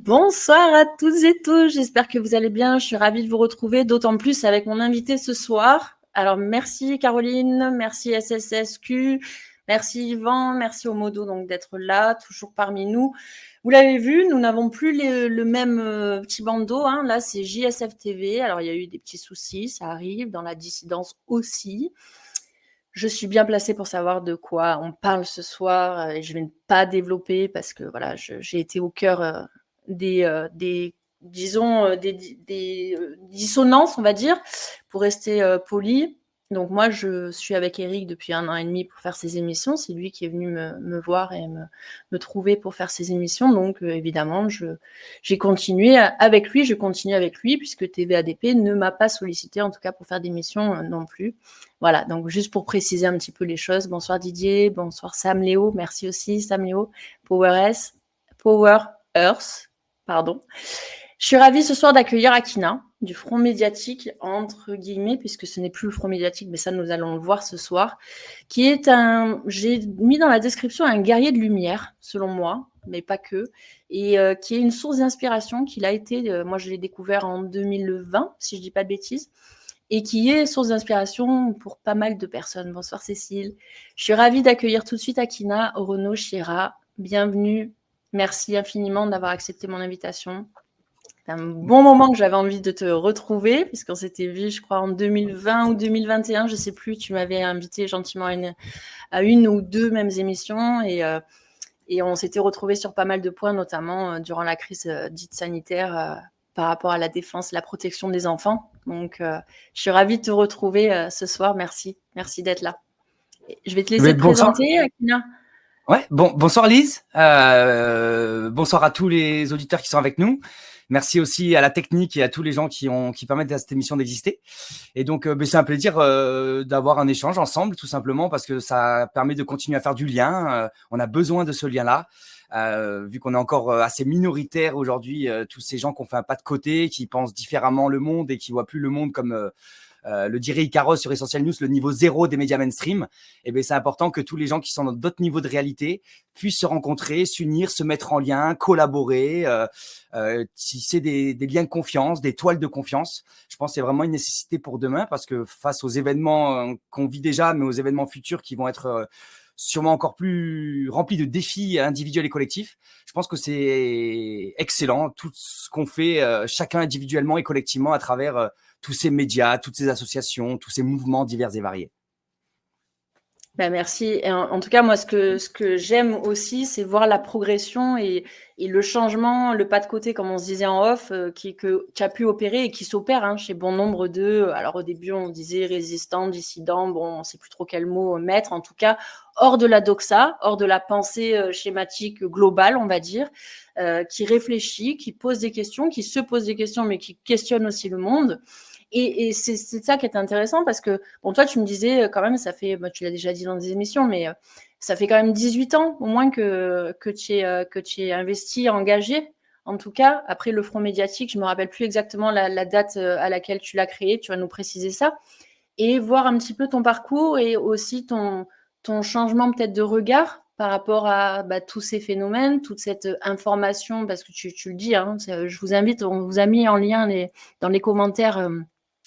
Bonsoir à toutes et tous, j'espère que vous allez bien. Je suis ravie de vous retrouver, d'autant plus avec mon invité ce soir. Alors merci Caroline, merci SSSQ, merci Yvan, merci Omodo donc d'être là, toujours parmi nous. Vous l'avez vu, nous n'avons plus le même petit bandeau, hein. Là c'est JSF TV. Alors il y a eu des petits soucis, ça arrive, dans la dissidence aussi. Je suis bien placée pour savoir de quoi on parle ce soir et je vais ne pas développer parce que voilà, j'ai été au cœur des disons des dissonances, on va dire, pour rester poli. Donc moi, je suis avec Eric depuis 1 an et demi pour faire ces émissions. C'est lui qui est venu me voir et me trouver pour faire ces émissions. Donc évidemment, j'ai continué avec lui. Je continue avec lui puisque TVADP ne m'a pas sollicité, en tout cas pour faire des missions non plus. Voilà, donc juste pour préciser un petit peu les choses. Bonsoir Didier, bonsoir Sam Léo, merci aussi Sam Léo, Power Earth, pardon. Je suis ravie ce soir d'accueillir Akina du Front médiatique, entre guillemets, puisque ce n'est plus le Front médiatique, mais ça nous allons le voir ce soir, qui est j'ai mis dans la description un guerrier de lumière, selon moi, mais pas que, et qui est une source d'inspiration qu'il a été, moi je l'ai découvert en 2020, si je dis pas de bêtises, et qui est source d'inspiration pour pas mal de personnes. Bonsoir Cécile. Je suis ravie d'accueillir tout de suite Akina Orono Chiera. Bienvenue. Merci infiniment d'avoir accepté mon invitation. C'est un bon moment que j'avais envie de te retrouver, puisqu'on s'était vu, je crois, en 2020 ou 2021, je ne sais plus. Tu m'avais invité gentiment à une ou deux mêmes émissions et on s'était retrouvés sur pas mal de points, notamment durant la crise dite sanitaire par rapport à la défense, la protection des enfants. Donc, je suis ravie de te retrouver ce soir. Merci d'être là. Je vais te laisser te présenter, Akina. Ouais, bonsoir Lise. Bonsoir à tous les auditeurs qui sont avec nous. Merci aussi à la technique et à tous les gens qui permettent à cette émission d'exister. Et donc, c'est un plaisir d'avoir un échange ensemble, tout simplement, parce que ça permet de continuer à faire du lien. On a besoin de ce lien-là. Vu qu'on est encore assez minoritaire aujourd'hui, tous ces gens qui ont fait un pas de côté, qui pensent différemment le monde et qui voient plus le monde comme le dirait Icaros sur Essentiel News, le niveau zéro des médias mainstream. Et bien, c'est important que tous les gens qui sont dans d'autres niveaux de réalité puissent se rencontrer, s'unir, se mettre en lien, collaborer, tisser des liens de confiance, des toiles de confiance. Je pense que c'est vraiment une nécessité pour demain parce que face aux événements qu'on vit déjà, mais aux événements futurs qui vont être sûrement encore plus rempli de défis individuels et collectifs. Je pense que c'est excellent, tout ce qu'on fait chacun individuellement et collectivement à travers tous ces médias, toutes ces associations, tous ces mouvements divers et variés. Ben merci. Et en tout cas, moi, ce que j'aime aussi, c'est voir la progression et le changement, le pas de côté, comme on se disait en off, qui a pu opérer et qui s'opère chez bon nombre d'eux. Alors au début, on disait résistants, dissidents, bon, on ne sait plus trop quel mot mettre. En tout cas, hors de la doxa, hors de la pensée schématique globale, on va dire, qui réfléchit, qui pose des questions, qui se pose des questions, mais qui questionne aussi le monde. Et c'est ça qui est intéressant parce que, bon, toi, tu me disais quand même, ça fait, tu l'as déjà dit dans des émissions, mais ça fait quand même 18 ans au moins que tu es investi, engagé. En tout cas, après le Front médiatique, je ne me rappelle plus exactement la date à laquelle tu l'as créé, tu vas nous préciser ça. Et voir un petit peu ton parcours et aussi ton changement peut-être de regard par rapport à tous ces phénomènes, toute cette information, parce que tu le dis, je vous invite, on vous a mis en lien dans les commentaires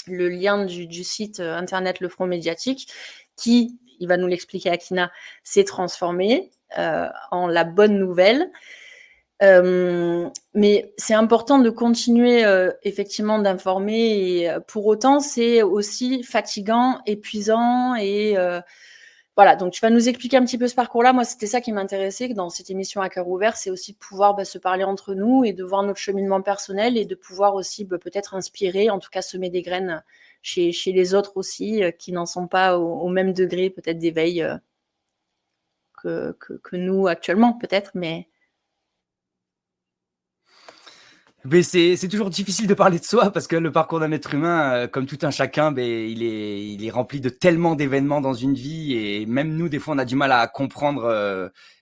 le lien du site internet Le Front médiatique qui, il va nous l'expliquer Akina, s'est transformé en la bonne nouvelle. Mais c'est important de continuer effectivement d'informer et pour autant c'est aussi fatigant, épuisant et voilà, donc tu vas nous expliquer un petit peu ce parcours-là. Moi, c'était ça qui m'intéressait dans cette émission à cœur ouvert, c'est aussi de pouvoir se parler entre nous et de voir notre cheminement personnel et de pouvoir aussi peut-être inspirer, en tout cas semer des graines chez les autres aussi, qui n'en sont pas au même degré peut-être d'éveil que nous actuellement, peut-être, mais... Mais c'est toujours difficile de parler de soi parce que le parcours d'un être humain, comme tout un chacun, il est rempli de tellement d'événements dans une vie et même nous, des fois, on a du mal à comprendre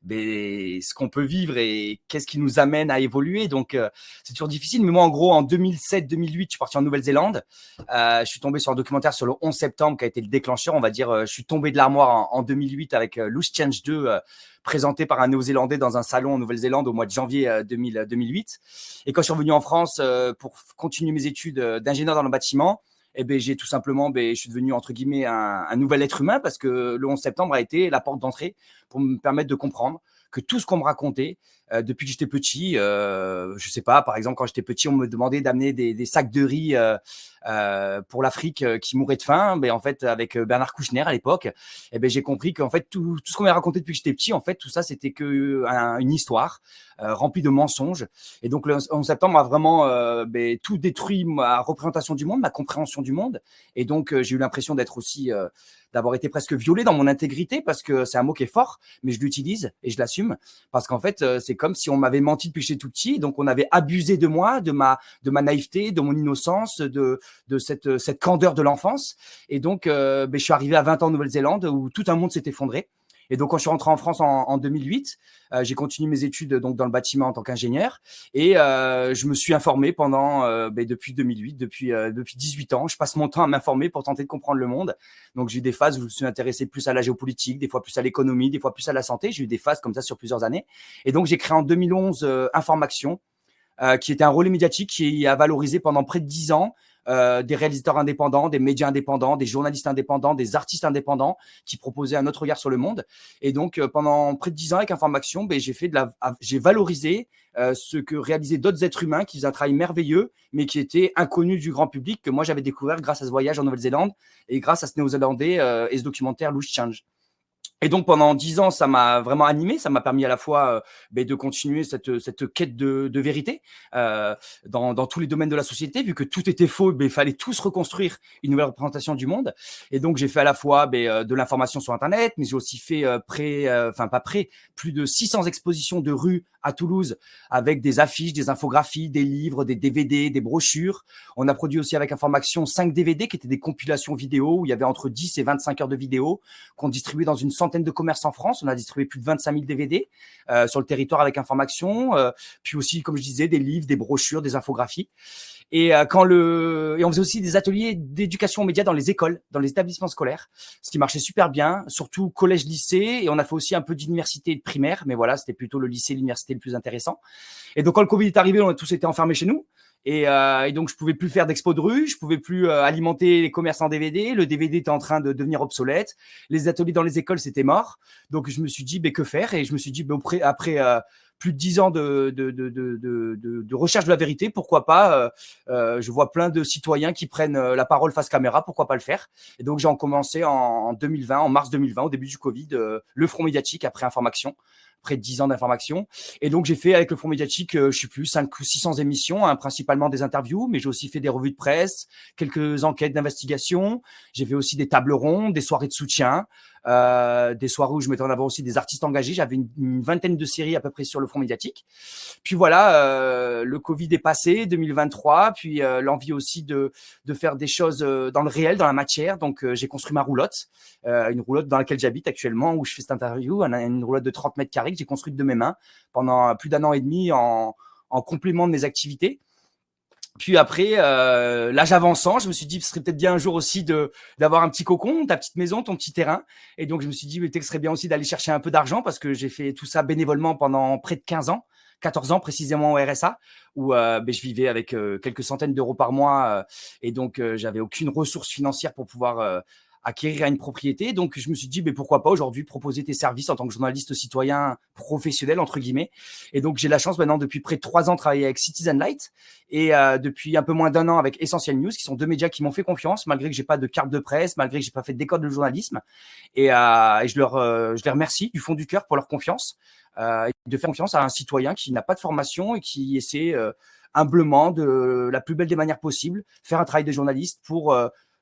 ce qu'on peut vivre et qu'est-ce qui nous amène à évoluer. Donc, c'est toujours difficile. Mais moi, en gros, en 2007-2008, je suis parti en Nouvelle-Zélande. Je suis tombé sur un documentaire sur le 11 septembre qui a été le déclencheur, on va dire. Je suis tombé de l'armoire en 2008 avec Loose Change 2 présenté par un Néo-Zélandais dans un salon en Nouvelle-Zélande au mois de janvier 2008. Et quand je suis revenu en France pour continuer mes études d'ingénieur dans le bâtiment, j'ai tout simplement, je suis devenu entre guillemets un nouvel être humain, parce que le 11 septembre a été la porte d'entrée pour me permettre de comprendre que tout ce qu'on me racontait depuis que j'étais petit, je sais pas, par exemple, quand j'étais petit, on me demandait d'amener des sacs de riz pour l'Afrique qui mourait de faim. En fait, avec Bernard Kouchner à l'époque, j'ai compris qu'en fait tout ce qu'on m'a raconté depuis que j'étais petit, en fait, tout ça c'était que une histoire remplie de mensonges. Et donc le 11 septembre a vraiment tout détruit, ma représentation du monde, ma compréhension du monde. Et donc j'ai eu l'impression d'être aussi d'avoir été presque violé dans mon intégrité, parce que c'est un mot qui est fort, mais je l'utilise et je l'assume, parce qu'en fait, c'est comme si on m'avait menti depuis que j'étais tout petit, donc on avait abusé de moi, de ma naïveté, de mon innocence, de cette candeur de l'enfance. Et donc, je suis arrivé à 20 ans en Nouvelle-Zélande, où tout un monde s'est effondré. Et donc, quand je suis rentré en France en 2008, j'ai continué mes études donc dans le bâtiment en tant qu'ingénieur, et je me suis informé pendant depuis 2008, depuis 18 ans, je passe mon temps à m'informer pour tenter de comprendre le monde. Donc, j'ai eu des phases où je me suis intéressé plus à la géopolitique, des fois plus à l'économie, des fois plus à la santé. J'ai eu des phases comme ça sur plusieurs années. Et donc, j'ai créé en 2011 Information, qui était un relais médiatique qui a valorisé pendant près de 10 ans des réalisateurs indépendants, des médias indépendants, des journalistes indépendants, des artistes indépendants qui proposaient un autre regard sur le monde. Et donc, pendant près de 10 ans avec Information, j'ai valorisé ce que réalisaient d'autres êtres humains qui faisaient un travail merveilleux, mais qui était inconnu du grand public, que moi j'avais découvert grâce à ce voyage en Nouvelle-Zélande et grâce à ce Néo-Zélandais et ce documentaire Loose Change. Et donc, pendant 10 ans, ça m'a vraiment animé. Ça m'a permis à la fois de continuer cette quête de vérité dans tous les domaines de la société. Vu que tout était faux, il fallait tous reconstruire une nouvelle représentation du monde. Et donc, j'ai fait à la fois de l'information sur Internet, mais j'ai aussi fait plus de 600 expositions de rue à Toulouse, avec des affiches, des infographies, des livres, des DVD, des brochures. On a produit aussi avec Information 5 DVD qui étaient des compilations vidéo, où il y avait entre 10 et 25 heures de vidéo qu'on distribuait dans une centaine de commerces en France. On a distribué plus de 25 000 DVD sur le territoire avec Information. Puis aussi, comme je disais, des livres, des brochures, des infographies. Et on faisait aussi des ateliers d'éducation aux médias dans les écoles, dans les établissements scolaires, ce qui marchait super bien, surtout collège, lycée. Et on a fait aussi un peu d'université et de primaire, mais voilà, c'était plutôt le lycée et l'université le plus intéressant. Et donc, quand le Covid est arrivé, on a tous été enfermés chez nous. Et donc, je pouvais plus faire d'expo de rue, je pouvais plus alimenter les commerces en DVD. Le DVD était en train de devenir obsolète. Les ateliers dans les écoles, c'était mort. Donc, je me suis dit, que faire? Et je me suis dit, après plus de 10 ans de recherche de la vérité, pourquoi pas je vois plein de citoyens qui prennent la parole face caméra, pourquoi pas le faire? Et donc, j'ai commencé en 2020, en mars 2020, au début du Covid, le front médiatique après Information. Près de 10 ans d'information. Et donc, j'ai fait avec le front médiatique, je sais plus, 500 ou 600 émissions, principalement des interviews, mais j'ai aussi fait des revues de presse, quelques enquêtes d'investigation. J'ai fait aussi des tables rondes, des soirées de soutien, des soirées où je mettais en avant aussi des artistes engagés. J'avais une vingtaine de séries à peu près sur le front médiatique. Puis voilà, le Covid est passé, 2023, puis l'envie aussi de faire des choses dans le réel, dans la matière. Donc, j'ai construit ma roulotte, une roulotte dans laquelle j'habite actuellement, où je fais cette interview, une roulotte de 30 mètres carrés que j'ai construite de mes mains pendant plus d'1 an et demi en complément de mes activités. Puis après, l'âge avançant, je me suis dit ce serait peut-être bien un jour aussi d'avoir un petit cocon, ta petite maison, ton petit terrain. Et donc, je me suis dit peut-être que ce serait bien aussi d'aller chercher un peu d'argent, parce que j'ai fait tout ça bénévolement pendant près de 15 ans. 14 ans précisément au RSA, où je vivais avec quelques centaines d'euros par mois, et donc j'avais aucune ressource financière pour pouvoir acquérir une propriété. Donc, je me suis dit, pourquoi pas aujourd'hui proposer tes services en tant que journaliste citoyen professionnel, entre guillemets. Et donc, j'ai la chance maintenant, depuis près de 3 ans, de travailler avec Citizen Light, et depuis un peu moins d'1 an avec Essentiel News, qui sont 2 médias qui m'ont fait confiance, malgré que j'ai pas de carte de presse, malgré que j'ai pas fait d'école de journalisme. Et je les remercie du fond du cœur pour leur confiance, et de faire confiance à un citoyen qui n'a pas de formation et qui essaie humblement, de la plus belle des manières possibles, faire un travail de journaliste pour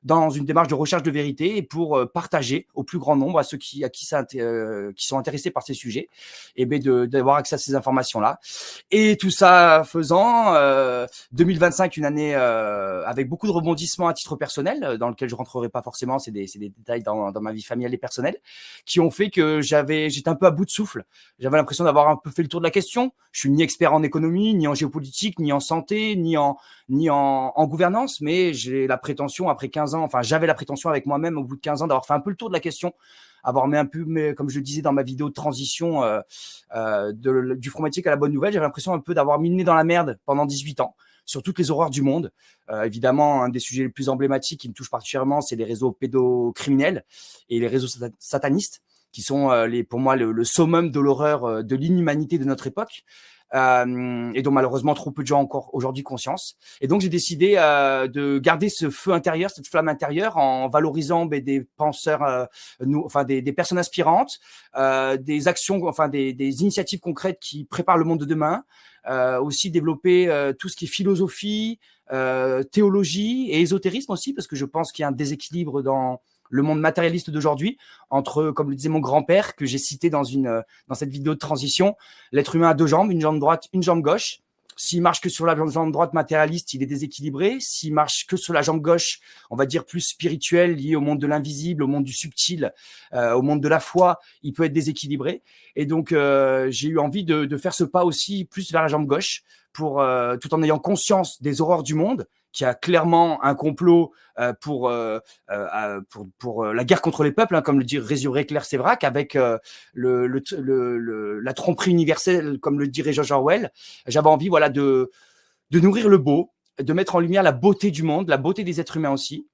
dans une démarche de recherche de vérité, et pour partager au plus grand nombre à ceux qui sont intéressés par ces sujets, et d'avoir accès à ces informations-là. Et tout ça faisant, 2025, une année avec beaucoup de rebondissements à titre personnel, dans lequel je rentrerai pas forcément, c'est des détails dans ma vie familiale et personnelle, qui ont fait que j'étais un peu à bout de souffle. J'avais l'impression d'avoir un peu fait le tour de la question. Je suis ni expert en économie, ni en géopolitique, ni en santé, ni en gouvernance, mais j'ai la prétention, après 15 15 ans, enfin, j'avais la prétention avec moi-même au bout de 15 ans d'avoir fait un peu le tour de la question, avoir mis un peu, comme je le disais dans ma vidéo de transition du Fromatique à la bonne nouvelle, j'avais l'impression un peu d'avoir mis le nez dans la merde pendant 18 ans sur toutes les horreurs du monde. Évidemment, un des sujets les plus emblématiques qui me touche particulièrement, c'est les réseaux pédocriminels et les réseaux satanistes, qui sont pour moi le summum de l'horreur, de l'inhumanité de notre époque. Et dont malheureusement trop peu de gens ont encore aujourd'hui conscience. Et donc j'ai décidé de garder ce feu intérieur, cette flamme intérieure, en valorisant des penseurs, des personnes inspirantes, des actions, des initiatives concrètes qui préparent le monde de demain. Aussi développer tout ce qui est philosophie, théologie et ésotérisme aussi, parce que je pense qu'il y a un déséquilibre dans le monde matérialiste d'aujourd'hui, entre, comme le disait mon grand-père, que j'ai cité dans cette vidéo de transition, l'être humain a 2 jambes, une jambe droite, une jambe gauche. S'il marche que sur la jambe droite matérialiste, il est déséquilibré. S'il marche que sur la jambe gauche, on va dire plus spirituel, lié au monde de l'invisible, au monde du subtil, au monde de la foi, il peut être déséquilibré. Et donc, j'ai eu envie de faire ce pas aussi plus vers la jambe gauche, pour tout en ayant conscience des horreurs du monde, qui a clairement un complot pour la guerre contre les peuples, comme le dit Résurrect Claire Sévrac, avec la tromperie universelle, comme le dirait George Orwell. J'avais envie, voilà, de nourrir le beau, de mettre en lumière la beauté du monde, la beauté des êtres humains aussi.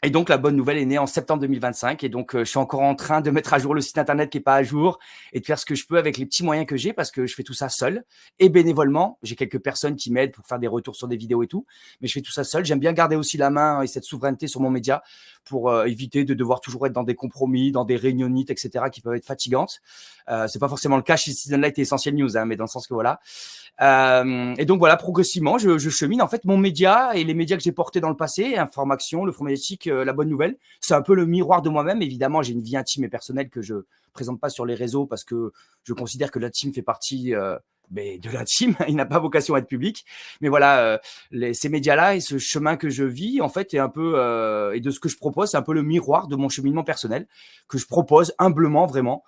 Et donc, la bonne nouvelle est née en septembre 2025. Et donc, je suis encore en train de mettre à jour le site internet qui est pas à jour et de faire ce que je peux avec les petits moyens que j'ai, parce que je fais tout ça seul et bénévolement. J'ai quelques personnes qui m'aident pour faire des retours sur des vidéos et tout, mais je fais tout ça seul. J'aime bien garder aussi la main et cette souveraineté sur mon média pour éviter de devoir toujours être dans des compromis, dans des réunionites, etc., qui peuvent être fatigantes. C'est pas forcément le cas chez Season Light et Essentiel News, mais dans le sens que voilà. Et donc voilà, progressivement, je chemine. En fait, mon média et les médias que j'ai portés dans le passé, Information, le Fromatique, la bonne nouvelle, c'est un peu le miroir de moi-même. Évidemment, j'ai une vie intime et personnelle que je présente pas sur les réseaux, parce que je considère que l'intime fait partie de l'intime. Il n'a pas vocation à être public. Mais voilà, ces médias-là et ce chemin que je vis, en fait, est un peu et de ce que je propose, c'est un peu le miroir de mon cheminement personnel que je propose humblement, vraiment.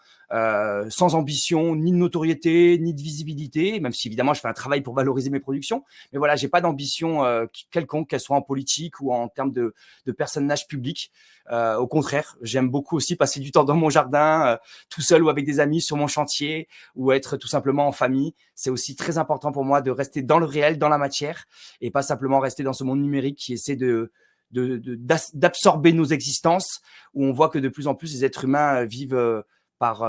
Sans ambition, ni de notoriété, ni de visibilité, même si évidemment je fais un travail pour valoriser mes productions, mais voilà, j'ai pas d'ambition quelconque, qu'elle soit en politique ou en termes de personnage public. Au contraire, j'aime beaucoup aussi passer du temps dans mon jardin, tout seul ou avec des amis sur mon chantier, ou être tout simplement en famille. C'est aussi très important pour moi de rester dans le réel, dans la matière, et pas simplement rester dans ce monde numérique qui essaie d'absorber nos existences, où on voit que de plus en plus les êtres humains vivent par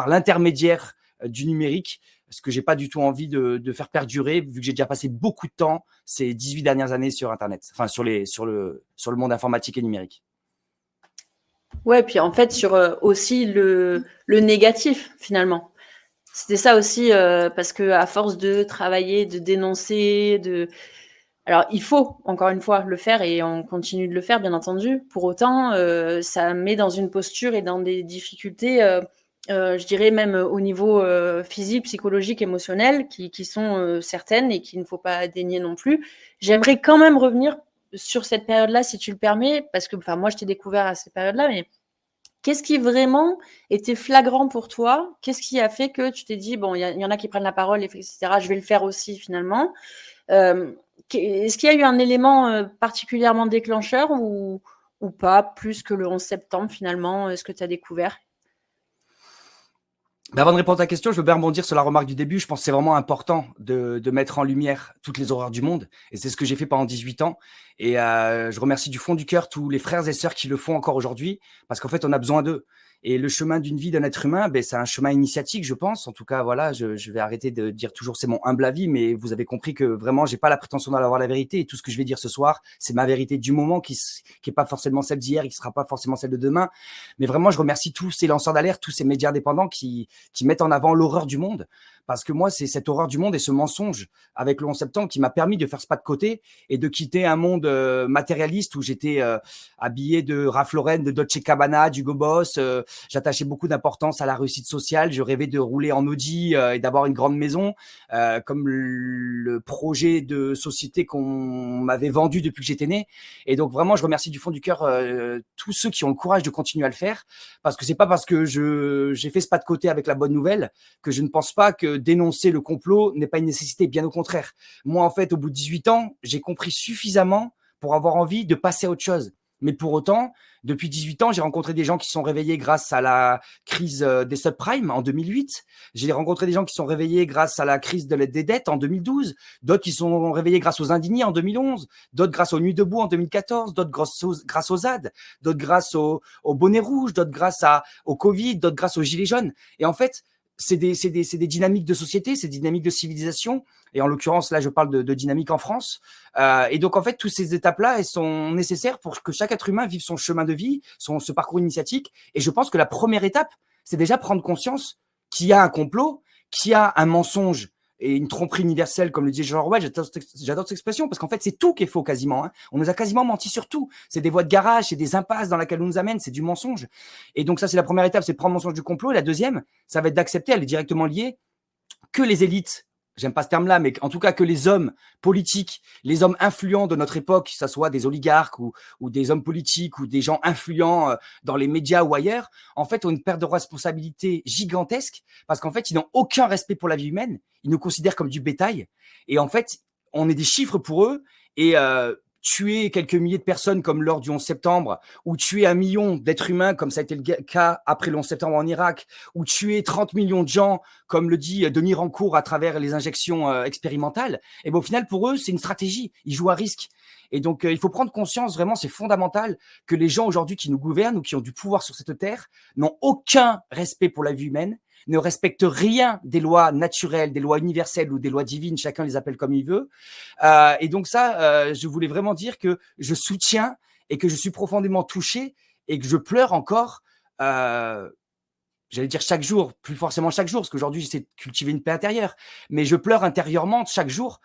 l'intermédiaire du numérique, ce que j'ai pas du tout envie de faire perdurer, vu que j'ai déjà passé beaucoup de temps ces 18 dernières années sur Internet, enfin sur le monde informatique et numérique. Ouais, puis en fait sur aussi le négatif finalement. C'était ça aussi, parce que à force de travailler, de dénoncer, alors il faut encore une fois le faire, et on continue de le faire bien entendu. Pour autant, ça met dans une posture et dans des difficultés, je dirais même au niveau physique, psychologique, émotionnel, qui sont certaines et qu'il ne faut pas dénier non plus. J'aimerais quand même revenir sur cette période-là, si tu le permets, parce que moi je t'ai découvert à cette période-là, mais qu'est-ce qui vraiment était flagrant pour toi? Qu'est-ce qui a fait que tu t'es dit, bon, il y en a qui prennent la parole, etc., je vais le faire aussi finalement. Est-ce qu'il y a eu un élément particulièrement déclencheur ou pas, plus que le 11 septembre finalement, ce que tu as découvert? Avant de répondre à ta question, je veux bien rebondir sur la remarque du début. Je pense que c'est vraiment important de mettre en lumière toutes les horreurs du monde. Et c'est ce que j'ai fait pendant 18 ans. Et je remercie du fond du cœur tous les frères et sœurs qui le font encore aujourd'hui, parce qu'en fait, on a besoin d'eux. Et le chemin d'une vie d'un être humain, c'est un chemin initiatique, je pense. En tout cas, voilà, je vais arrêter de dire toujours c'est mon humble avis, mais vous avez compris que vraiment, j'ai pas la prétention d'avoir la vérité. Et tout ce que je vais dire ce soir, c'est ma vérité du moment, qui est pas forcément celle d'hier et qui sera pas forcément celle de demain. Mais vraiment, je remercie tous ces lanceurs d'alerte, tous ces médias indépendants qui mettent en avant l'horreur du monde. Parce que moi, c'est cette horreur du monde et ce mensonge avec le 11 septembre qui m'a permis de faire ce pas de côté et de quitter un monde matérialiste où j'étais habillé de Ralph Lauren, de Dolce Gabbana, d'Hugo Boss. J'attachais beaucoup d'importance à la réussite sociale. Je rêvais de rouler en Audi et d'avoir une grande maison, comme le projet de société qu'on m'avait vendu depuis que j'étais né. Et donc vraiment, je remercie du fond du cœur tous ceux qui ont le courage de continuer à le faire, parce que c'est pas parce que j'ai fait ce pas de côté avec la bonne nouvelle que je ne pense pas que dénoncer le complot n'est pas une nécessité, bien au contraire. Moi, en fait, au bout de 18 ans, j'ai compris suffisamment pour avoir envie de passer à autre chose. Mais pour autant, depuis 18 ans, j'ai rencontré des gens qui sont réveillés grâce à la crise des subprimes en 2008. J'ai rencontré des gens qui sont réveillés grâce à la crise des dettes en 2012. D'autres qui sont réveillés grâce aux indignés en 2011. D'autres grâce aux Nuits debout en 2014. D'autres grâce aux ZAD. D'autres grâce au bonnet rouge. D'autres grâce au Covid. D'autres grâce aux gilets jaunes. Et en fait, c'est des dynamiques de société, c'est des dynamiques de civilisation. Et en l'occurrence, là, je parle de dynamique en France. Et donc, en fait, toutes ces étapes-là, elles sont nécessaires pour que chaque être humain vive son chemin de vie, ce parcours initiatique. Et je pense que la première étape, c'est déjà prendre conscience qu'il y a un complot, qu'il y a un mensonge et une tromperie universelle, comme le disait George Orwell. J'adore cette expression parce qu'en fait, c'est tout qui est faux quasiment. Hein. On nous a quasiment menti sur tout. C'est des voies de garage, c'est des impasses dans lesquelles on nous amène, c'est du mensonge. Et donc ça, c'est la première étape, c'est prendre le mensonge du complot. Et la deuxième, ça va être d'accepter, elle est directement liée, que les élites, j'aime pas ce terme-là, mais en tout cas que les hommes politiques, les hommes influents de notre époque, que ce soit des oligarques ou des hommes politiques ou des gens influents dans les médias ou ailleurs, en fait, ont une perte de responsabilité gigantesque parce qu'en fait, ils n'ont aucun respect pour la vie humaine. Ils nous considèrent comme du bétail. Et en fait, on est des chiffres pour eux. Et tuer quelques milliers de personnes comme lors du 11 septembre, ou tuer 1 million d'êtres humains comme ça a été le cas après le 11 septembre en Irak, ou tuer 30 millions de gens comme le dit Denis Rancourt à travers les injections expérimentales, et bien au final pour eux c'est une stratégie, ils jouent à risque. Et donc il faut prendre conscience, vraiment c'est fondamental, que les gens aujourd'hui qui nous gouvernent ou qui ont du pouvoir sur cette terre n'ont aucun respect pour la vie humaine, ne respectent rien des lois naturelles, des lois universelles ou des lois divines, chacun les appelle comme il veut. Et donc ça, je voulais vraiment dire que je soutiens et que je suis profondément touché et que je pleure encore, j'allais dire chaque jour, plus forcément chaque jour, parce qu'aujourd'hui j'essaie de cultiver une paix intérieure, mais je pleure intérieurement chaque jour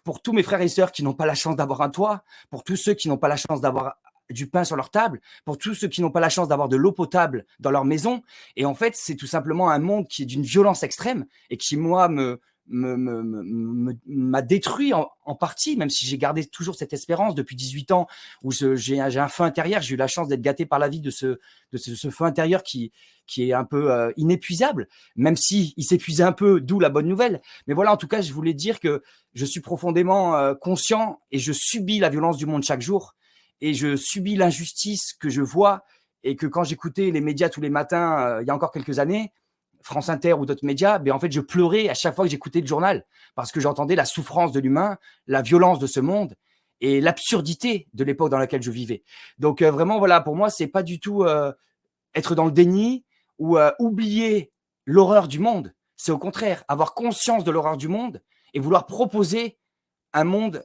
pour tous mes frères et sœurs qui n'ont pas la chance d'avoir un toit, pour tous ceux qui n'ont pas la chance d'avoir du pain sur leur table, pour tous ceux qui n'ont pas la chance d'avoir de l'eau potable dans leur maison. Et en fait, c'est tout simplement un monde qui est d'une violence extrême et qui, moi, m'a détruit en partie, même si j'ai gardé toujours cette espérance depuis 18 ans où j'ai un feu intérieur. J'ai eu la chance d'être gâté par la vie de ce feu intérieur qui est un peu inépuisable, même si il s'épuisait un peu, d'où la bonne nouvelle. Mais voilà, en tout cas, je voulais dire que je suis profondément conscient et je subis la violence du monde chaque jour. Et je subis l'injustice que je vois et que quand j'écoutais les médias tous les matins, il y a encore quelques années, France Inter ou d'autres médias, ben en fait, je pleurais à chaque fois que j'écoutais le journal parce que j'entendais la souffrance de l'humain, la violence de ce monde et l'absurdité de l'époque dans laquelle je vivais. Donc vraiment, voilà, pour moi, c'est pas du tout être dans le déni ou oublier l'horreur du monde. C'est au contraire avoir conscience de l'horreur du monde et vouloir proposer un monde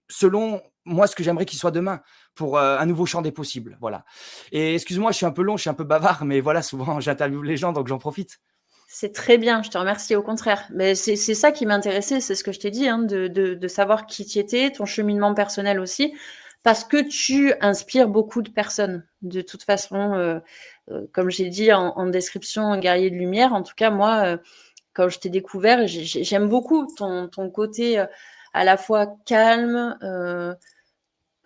selon moi ce que j'aimerais qu'il soit demain pour un nouveau champ des possibles. Voilà. Et excuse-moi, je suis un peu long, je suis un peu bavard, mais voilà, souvent j'interviewe les gens, donc j'en profite. C'est très bien, je te remercie, au contraire. Mais c'est ça qui m'intéressait, c'est ce que je t'ai dit, hein, de savoir qui tu étais, ton cheminement personnel aussi, parce que tu inspires beaucoup de personnes. De toute façon, comme j'ai dit en description, un guerrier de lumière, en tout cas, moi, quand je t'ai découvert, j'aime beaucoup ton côté à la fois calme,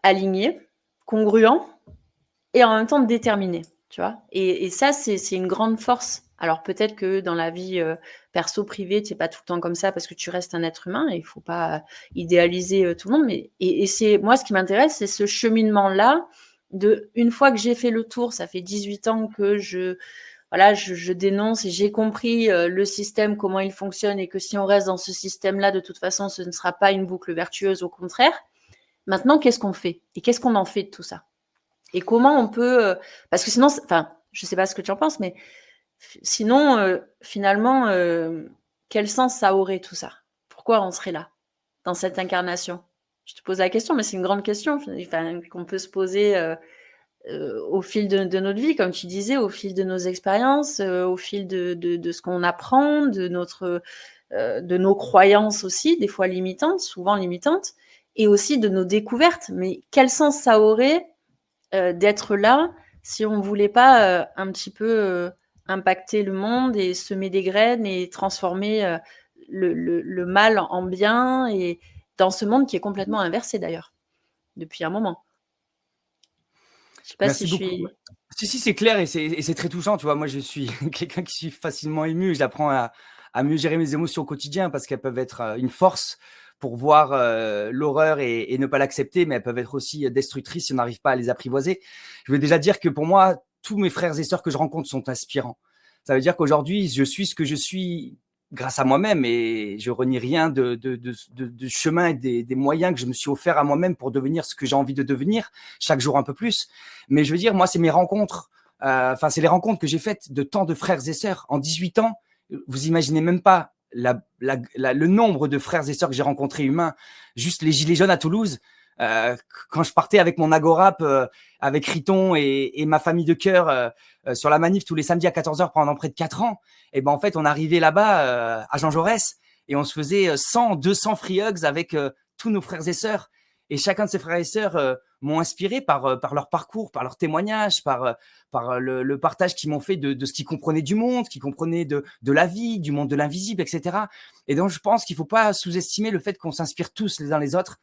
aligné, congruent et en même temps déterminé, tu vois. Et ça, c'est une grande force. Alors peut-être que dans la vie perso, privée, tu n'es pas tout le temps comme ça parce que tu restes un être humain et il ne faut pas idéaliser tout le monde. Mais, et c'est moi, ce qui m'intéresse, c'est ce cheminement-là de, une fois que j'ai fait le tour, ça fait 18 ans que je dénonce et j'ai compris le système, comment il fonctionne et que si on reste dans ce système-là, de toute façon, ce ne sera pas une boucle vertueuse, au contraire. Maintenant, qu'est-ce qu'on fait? Et qu'est-ce qu'on en fait de tout ça? Et comment on peut... parce que sinon, enfin, je ne sais pas ce que tu en penses, mais sinon, finalement, quel sens ça aurait tout ça? Pourquoi on serait là, dans cette incarnation? Je te pose la question, mais c'est une grande question qu'on peut se poser au fil de notre vie, comme tu disais, au fil de nos expériences, au fil de ce qu'on apprend, de nos croyances aussi, des fois limitantes, souvent limitantes, et aussi de nos découvertes. Mais quel sens ça aurait d'être là si on ne voulait pas un petit peu impacter le monde et semer des graines et transformer le mal en bien, et dans ce monde qui est complètement inversé d'ailleurs, depuis un moment. Je sais pas Merci si je beaucoup. suis... Si, c'est clair et c'est très touchant. Tu vois, moi, je suis quelqu'un qui suis facilement ému. J'apprends à mieux gérer mes émotions au quotidien parce qu'elles peuvent être une force pour voir l'horreur et ne pas l'accepter, mais elles peuvent être aussi destructrices si on n'arrive pas à les apprivoiser. Je veux déjà dire que pour moi, tous mes frères et sœurs que je rencontre sont inspirants. Ça veut dire qu'aujourd'hui, je suis ce que je suis grâce à moi-même et je renie rien de chemin et des moyens que je me suis offert à moi-même pour devenir ce que j'ai envie de devenir, chaque jour un peu plus. Mais je veux dire, moi, c'est mes rencontres. C'est les rencontres que j'ai faites de tant de frères et sœurs. En 18 ans, vous imaginez même pas le nombre de frères et sœurs que j'ai rencontrés humains. Juste les Gilets jaunes à Toulouse, quand je partais avec mon agorap, avec Riton et ma famille de cœur sur la manif tous les samedis à 14h pendant près de 4 ans, et ben en fait on arrivait là-bas à Jean Jaurès et on se faisait 100, 200 free hugs avec tous nos frères et sœurs. Et chacun de ces frères et sœurs m'ont inspiré par leur parcours, par leurs témoignages, par le partage qu'ils m'ont fait de ce qu'ils comprenaient du monde, qu'ils comprenaient de la vie, du monde de l'invisible, etc. Et donc, je pense qu'il ne faut pas sous-estimer le fait qu'on s'inspire tous les uns les autres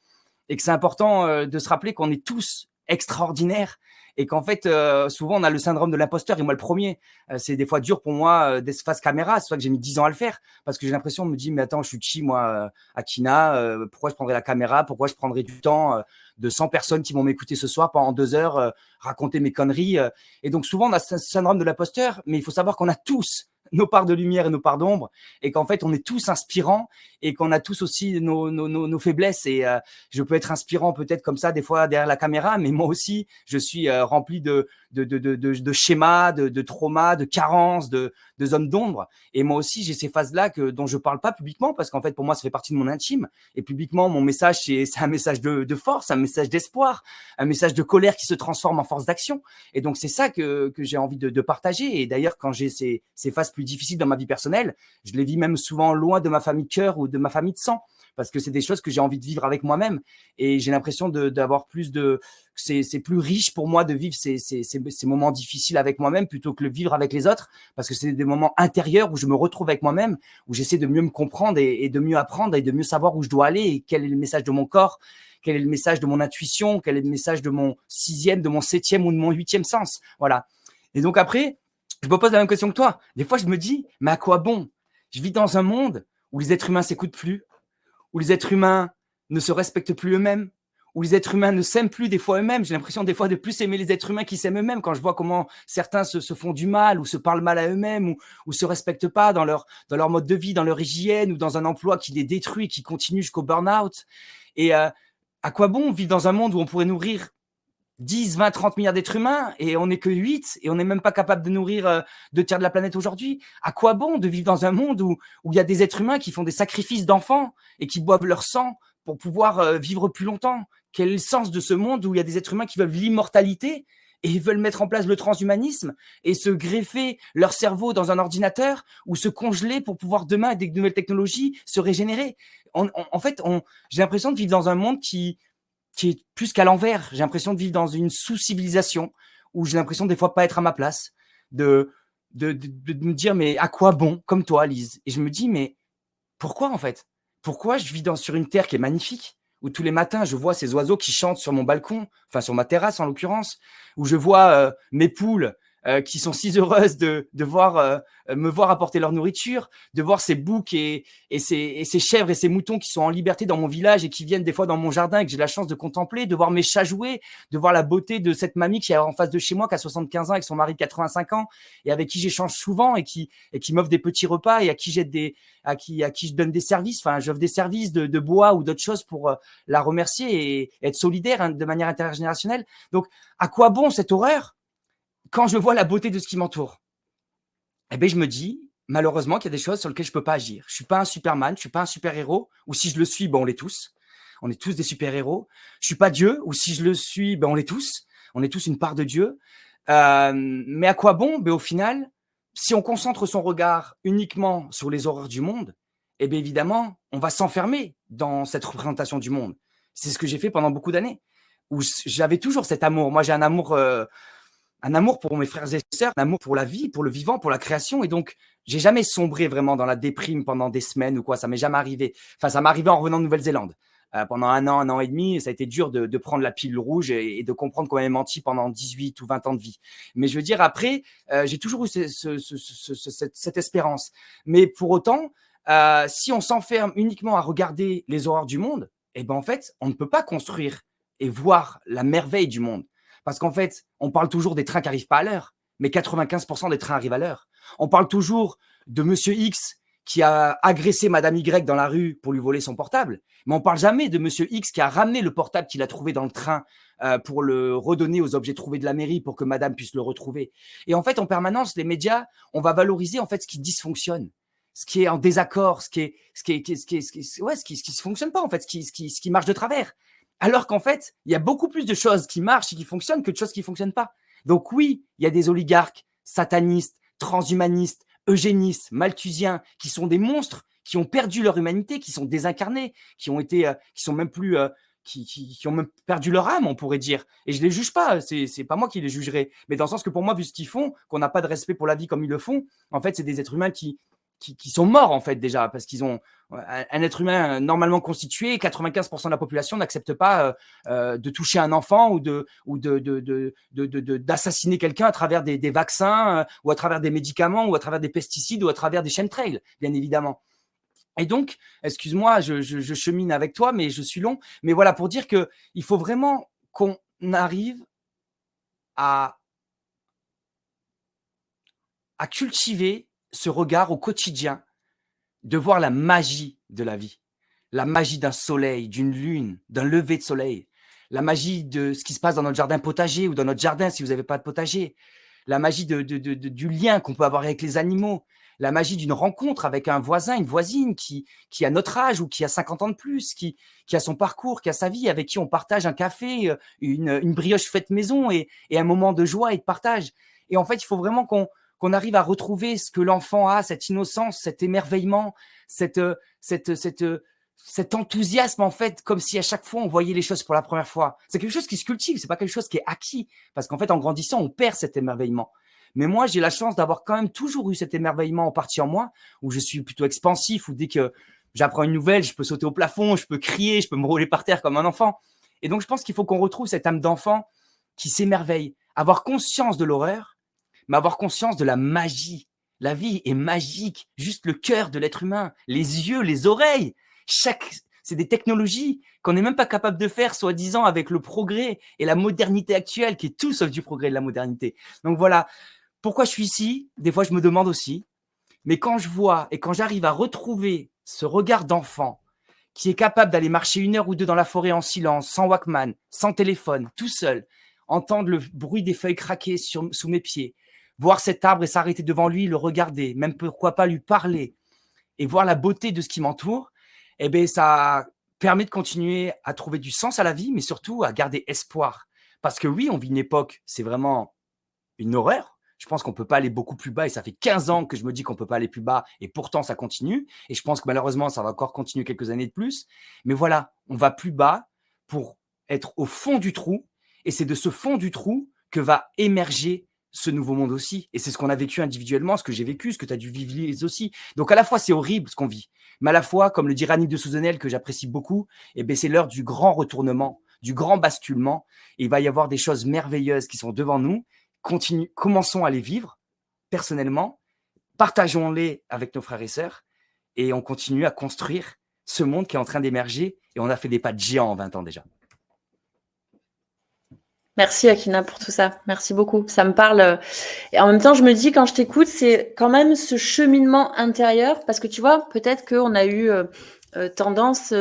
et que c'est important de se rappeler qu'on est tous extraordinaires et qu'en fait, souvent, on a le syndrome de l'imposteur et moi le premier. C'est des fois dur pour moi d'être face caméra. C'est pour ça que j'ai mis 10 ans à le faire parce que j'ai l'impression de me dire, mais attends, je suis qui, moi, Akina pourquoi je prendrais la caméra? Pourquoi je prendrais du temps de 100 personnes qui vont m'écouter ce soir pendant 2 heures raconter mes conneries Et donc, souvent, on a ce syndrome de l'imposteur, mais il faut savoir qu'on a tous nos parts de lumière et nos parts d'ombre et qu'en fait, on est tous inspirants et qu'on a tous aussi nos faiblesses et je peux être inspirant peut-être comme ça des fois derrière la caméra, mais moi aussi, je suis rempli de schémas, de traumas, de carences, de zones d'ombre. Et moi aussi, j'ai ces phases-là dont je parle pas publiquement parce qu'en fait, pour moi, ça fait partie de mon intime. Et publiquement, mon message, c'est un message de force, un message d'espoir, un message de colère qui se transforme en force d'action. Et donc, c'est ça que j'ai envie de partager. Et d'ailleurs, quand j'ai ces phases plus difficiles dans ma vie personnelle, je les vis même souvent loin de ma famille de cœur ou de ma famille de sang parce que c'est des choses que j'ai envie de vivre avec moi-même. Et j'ai l'impression d'avoir plus de... C'est plus riche pour moi de vivre ces moments difficiles avec moi-même plutôt que le vivre avec les autres parce que c'est des moments intérieurs où je me retrouve avec moi-même, où j'essaie de mieux me comprendre et de mieux apprendre et de mieux savoir où je dois aller et quel est le message de mon corps, quel est le message de mon intuition, quel est le message de mon 6e, de mon 7e ou de mon 8e sens. Voilà. Et donc après, je me pose la même question que toi. Des fois, je me dis, mais à quoi bon? Je vis dans un monde où les êtres humains s'écoutent plus, où les êtres humains ne se respectent plus eux-mêmes, où les êtres humains ne s'aiment plus des fois eux-mêmes. J'ai l'impression des fois de plus aimer les êtres humains qui s'aiment eux-mêmes quand je vois comment certains se font du mal ou se parlent mal à eux-mêmes ou se respectent pas dans leur mode de vie, dans leur hygiène ou dans un emploi qui les détruit, qui continue jusqu'au burn-out. Et à quoi bon vivre dans un monde où on pourrait nourrir 10, 20, 30 milliards d'êtres humains et on n'est que 8 et on n'est même pas capable de nourrir 2 tiers de la planète aujourd'hui. À quoi bon de vivre dans un monde où il y a des êtres humains qui font des sacrifices d'enfants et qui boivent leur sang pour pouvoir vivre plus longtemps? Quel est le sens de ce monde où il y a des êtres humains qui veulent l'immortalité et ils veulent mettre en place le transhumanisme et se greffer leur cerveau dans un ordinateur ou se congeler pour pouvoir demain, avec des nouvelles technologies, se régénérer? En fait, j'ai l'impression de vivre dans un monde qui est plus qu'à l'envers. J'ai l'impression de vivre dans une sous-civilisation où j'ai l'impression des fois de pas être à ma place, de me dire mais à quoi bon, comme toi Lise. Et je me dis mais pourquoi en fait? Pourquoi je vis sur une terre qui est magnifique, où tous les matins je vois ces oiseaux qui chantent sur mon balcon, enfin sur ma terrasse en l'occurrence, où je vois mes poules qui sont si heureuses de me voir apporter leur nourriture, de voir ces boucs et ces chèvres et ces moutons qui sont en liberté dans mon village et qui viennent des fois dans mon jardin et que j'ai la chance de contempler, de voir mes chats jouer, de voir la beauté de cette mamie qui est en face de chez moi, qui a 75 ans avec son mari de 85 ans et avec qui j'échange souvent et qui m'offre des petits repas et à qui je donne des services, enfin j'offre des services de bois ou d'autres choses pour la remercier et être solidaire de manière intergénérationnelle. Donc à quoi bon cette horreur quand je vois la beauté de ce qui m'entoure? Eh ben, je me dis, malheureusement, qu'il y a des choses sur lesquelles je peux pas agir. Je suis pas un Superman, je suis pas un super-héros, ou si je le suis, ben, on l'est tous. On est tous des super-héros. Je suis pas Dieu, ou si je le suis, ben, on l'est tous. On est tous une part de Dieu. Mais à quoi bon? Ben, au final, si on concentre son regard uniquement sur les horreurs du monde, eh bien, évidemment, on va s'enfermer dans cette représentation du monde. C'est ce que j'ai fait pendant beaucoup d'années, où j'avais toujours cet amour. Moi, j'ai un amour pour mes frères et sœurs, un amour pour la vie, pour le vivant, pour la création. Et donc, j'ai jamais sombré vraiment dans la déprime pendant des semaines ou quoi. Ça m'est jamais arrivé. Enfin, ça m'est arrivé en revenant de Nouvelle-Zélande. Pendant un an et demi, ça a été dur de prendre la pilule rouge et de comprendre qu'on m'avait menti pendant 18 ou 20 ans de vie. Mais je veux dire, après, j'ai toujours eu cette espérance. Mais pour autant, si on s'enferme uniquement à regarder les horreurs du monde, eh ben en fait, on ne peut pas construire et voir la merveille du monde. Parce qu'en fait, on parle toujours des trains qui n'arrivent pas à l'heure, mais 95% des trains arrivent à l'heure. On parle toujours de Monsieur X qui a agressé Madame Y dans la rue pour lui voler son portable, mais on parle jamais de Monsieur X qui a ramené le portable qu'il a trouvé dans le train pour le redonner aux objets trouvés de la mairie pour que Madame puisse le retrouver. Et en fait, en permanence, les médias, on va valoriser en fait ce qui dysfonctionne, ce qui est en désaccord, ce qui fonctionne pas en fait, ce qui marche de travers. Alors qu'en fait, il y a beaucoup plus de choses qui marchent et qui fonctionnent que de choses qui fonctionnent pas. Donc oui, il y a des oligarques satanistes, transhumanistes, eugénistes, malthusiens, qui sont des monstres, qui ont perdu leur humanité, qui sont désincarnés, qui ont été, qui sont même plus, qui ont même perdu leur âme, on pourrait dire. Et je les juge pas, c'est pas moi qui les jugerai, mais dans le sens que pour moi, vu ce qu'ils font, qu'on n'a pas de respect pour la vie comme ils le font, en fait, c'est des êtres humains qui sont morts en fait déjà, parce qu'ils ont un être humain normalement constitué, 95% de la population n'accepte pas de toucher un enfant ou d'assassiner quelqu'un à travers des vaccins ou à travers des médicaments ou à travers des pesticides ou à travers des chemtrails, bien évidemment. Et donc, excuse-moi, je chemine avec toi, mais je suis long. Mais voilà, pour dire que il faut vraiment qu'on arrive à cultiver ce regard au quotidien, de voir la magie de la vie, la magie d'un soleil, d'une lune, d'un lever de soleil, la magie de ce qui se passe dans notre jardin potager ou dans notre jardin si vous n'avez pas de potager, la magie du lien qu'on peut avoir avec les animaux, la magie d'une rencontre avec un voisin, une voisine qui a notre âge ou qui a 50 ans de plus, qui a son parcours, qui a sa vie, avec qui on partage un café, une brioche faite maison et un moment de joie et de partage. Et en fait, il faut vraiment qu'on arrive à retrouver ce que l'enfant a, cette innocence, cet émerveillement, cet enthousiasme, en fait, comme si à chaque fois on voyait les choses pour la première fois. C'est quelque chose qui se cultive, c'est pas quelque chose qui est acquis. Parce qu'en fait, en grandissant, on perd cet émerveillement. Mais moi, j'ai la chance d'avoir quand même toujours eu cet émerveillement en partie en moi, où je suis plutôt expansif, où dès que j'apprends une nouvelle, je peux sauter au plafond, je peux crier, je peux me rouler par terre comme un enfant. Et donc, je pense qu'il faut qu'on retrouve cette âme d'enfant qui s'émerveille, avoir conscience de l'horreur, mais avoir conscience de la magie. La vie est magique, juste le cœur de l'être humain, les yeux, les oreilles. C'est des technologies qu'on n'est même pas capable de faire, soi-disant, avec le progrès et la modernité actuelle, qui est tout sauf du progrès de la modernité. Donc voilà, pourquoi je suis ici, des fois je me demande aussi, mais quand je vois et quand j'arrive à retrouver ce regard d'enfant qui est capable d'aller marcher 1 heure ou 2 dans la forêt en silence, sans Walkman, sans téléphone, tout seul, entendre le bruit des feuilles craquer sous mes pieds, voir cet arbre et s'arrêter devant lui, le regarder, même pourquoi pas lui parler et voir la beauté de ce qui m'entoure, eh bien, ça permet de continuer à trouver du sens à la vie, mais surtout à garder espoir. Parce que oui, on vit une époque, c'est vraiment une horreur. Je pense qu'on ne peut pas aller beaucoup plus bas et ça fait 15 ans que je me dis qu'on ne peut pas aller plus bas et pourtant ça continue. Et je pense que malheureusement, ça va encore continuer quelques années de plus. Mais voilà, on va plus bas pour être au fond du trou et c'est de ce fond du trou que va émerger ce nouveau monde aussi. Et c'est ce qu'on a vécu individuellement, ce que j'ai vécu, ce que tu as dû vivre aussi. Donc à la fois, c'est horrible ce qu'on vit, mais à la fois, comme le dit Rannick de Souzenel, que j'apprécie beaucoup, eh bien, c'est l'heure du grand retournement, du grand basculement. Et il va y avoir des choses merveilleuses qui sont devant nous. Commençons à les vivre personnellement, partageons-les avec nos frères et sœurs et on continue à construire ce monde qui est en train d'émerger et on a fait des pas de géant en 20 ans déjà. Merci Akina pour tout ça. Merci beaucoup. Ça me parle. Et en même temps, je me dis quand je t'écoute, c'est quand même ce cheminement intérieur parce que tu vois, peut-être qu'on a eu tendance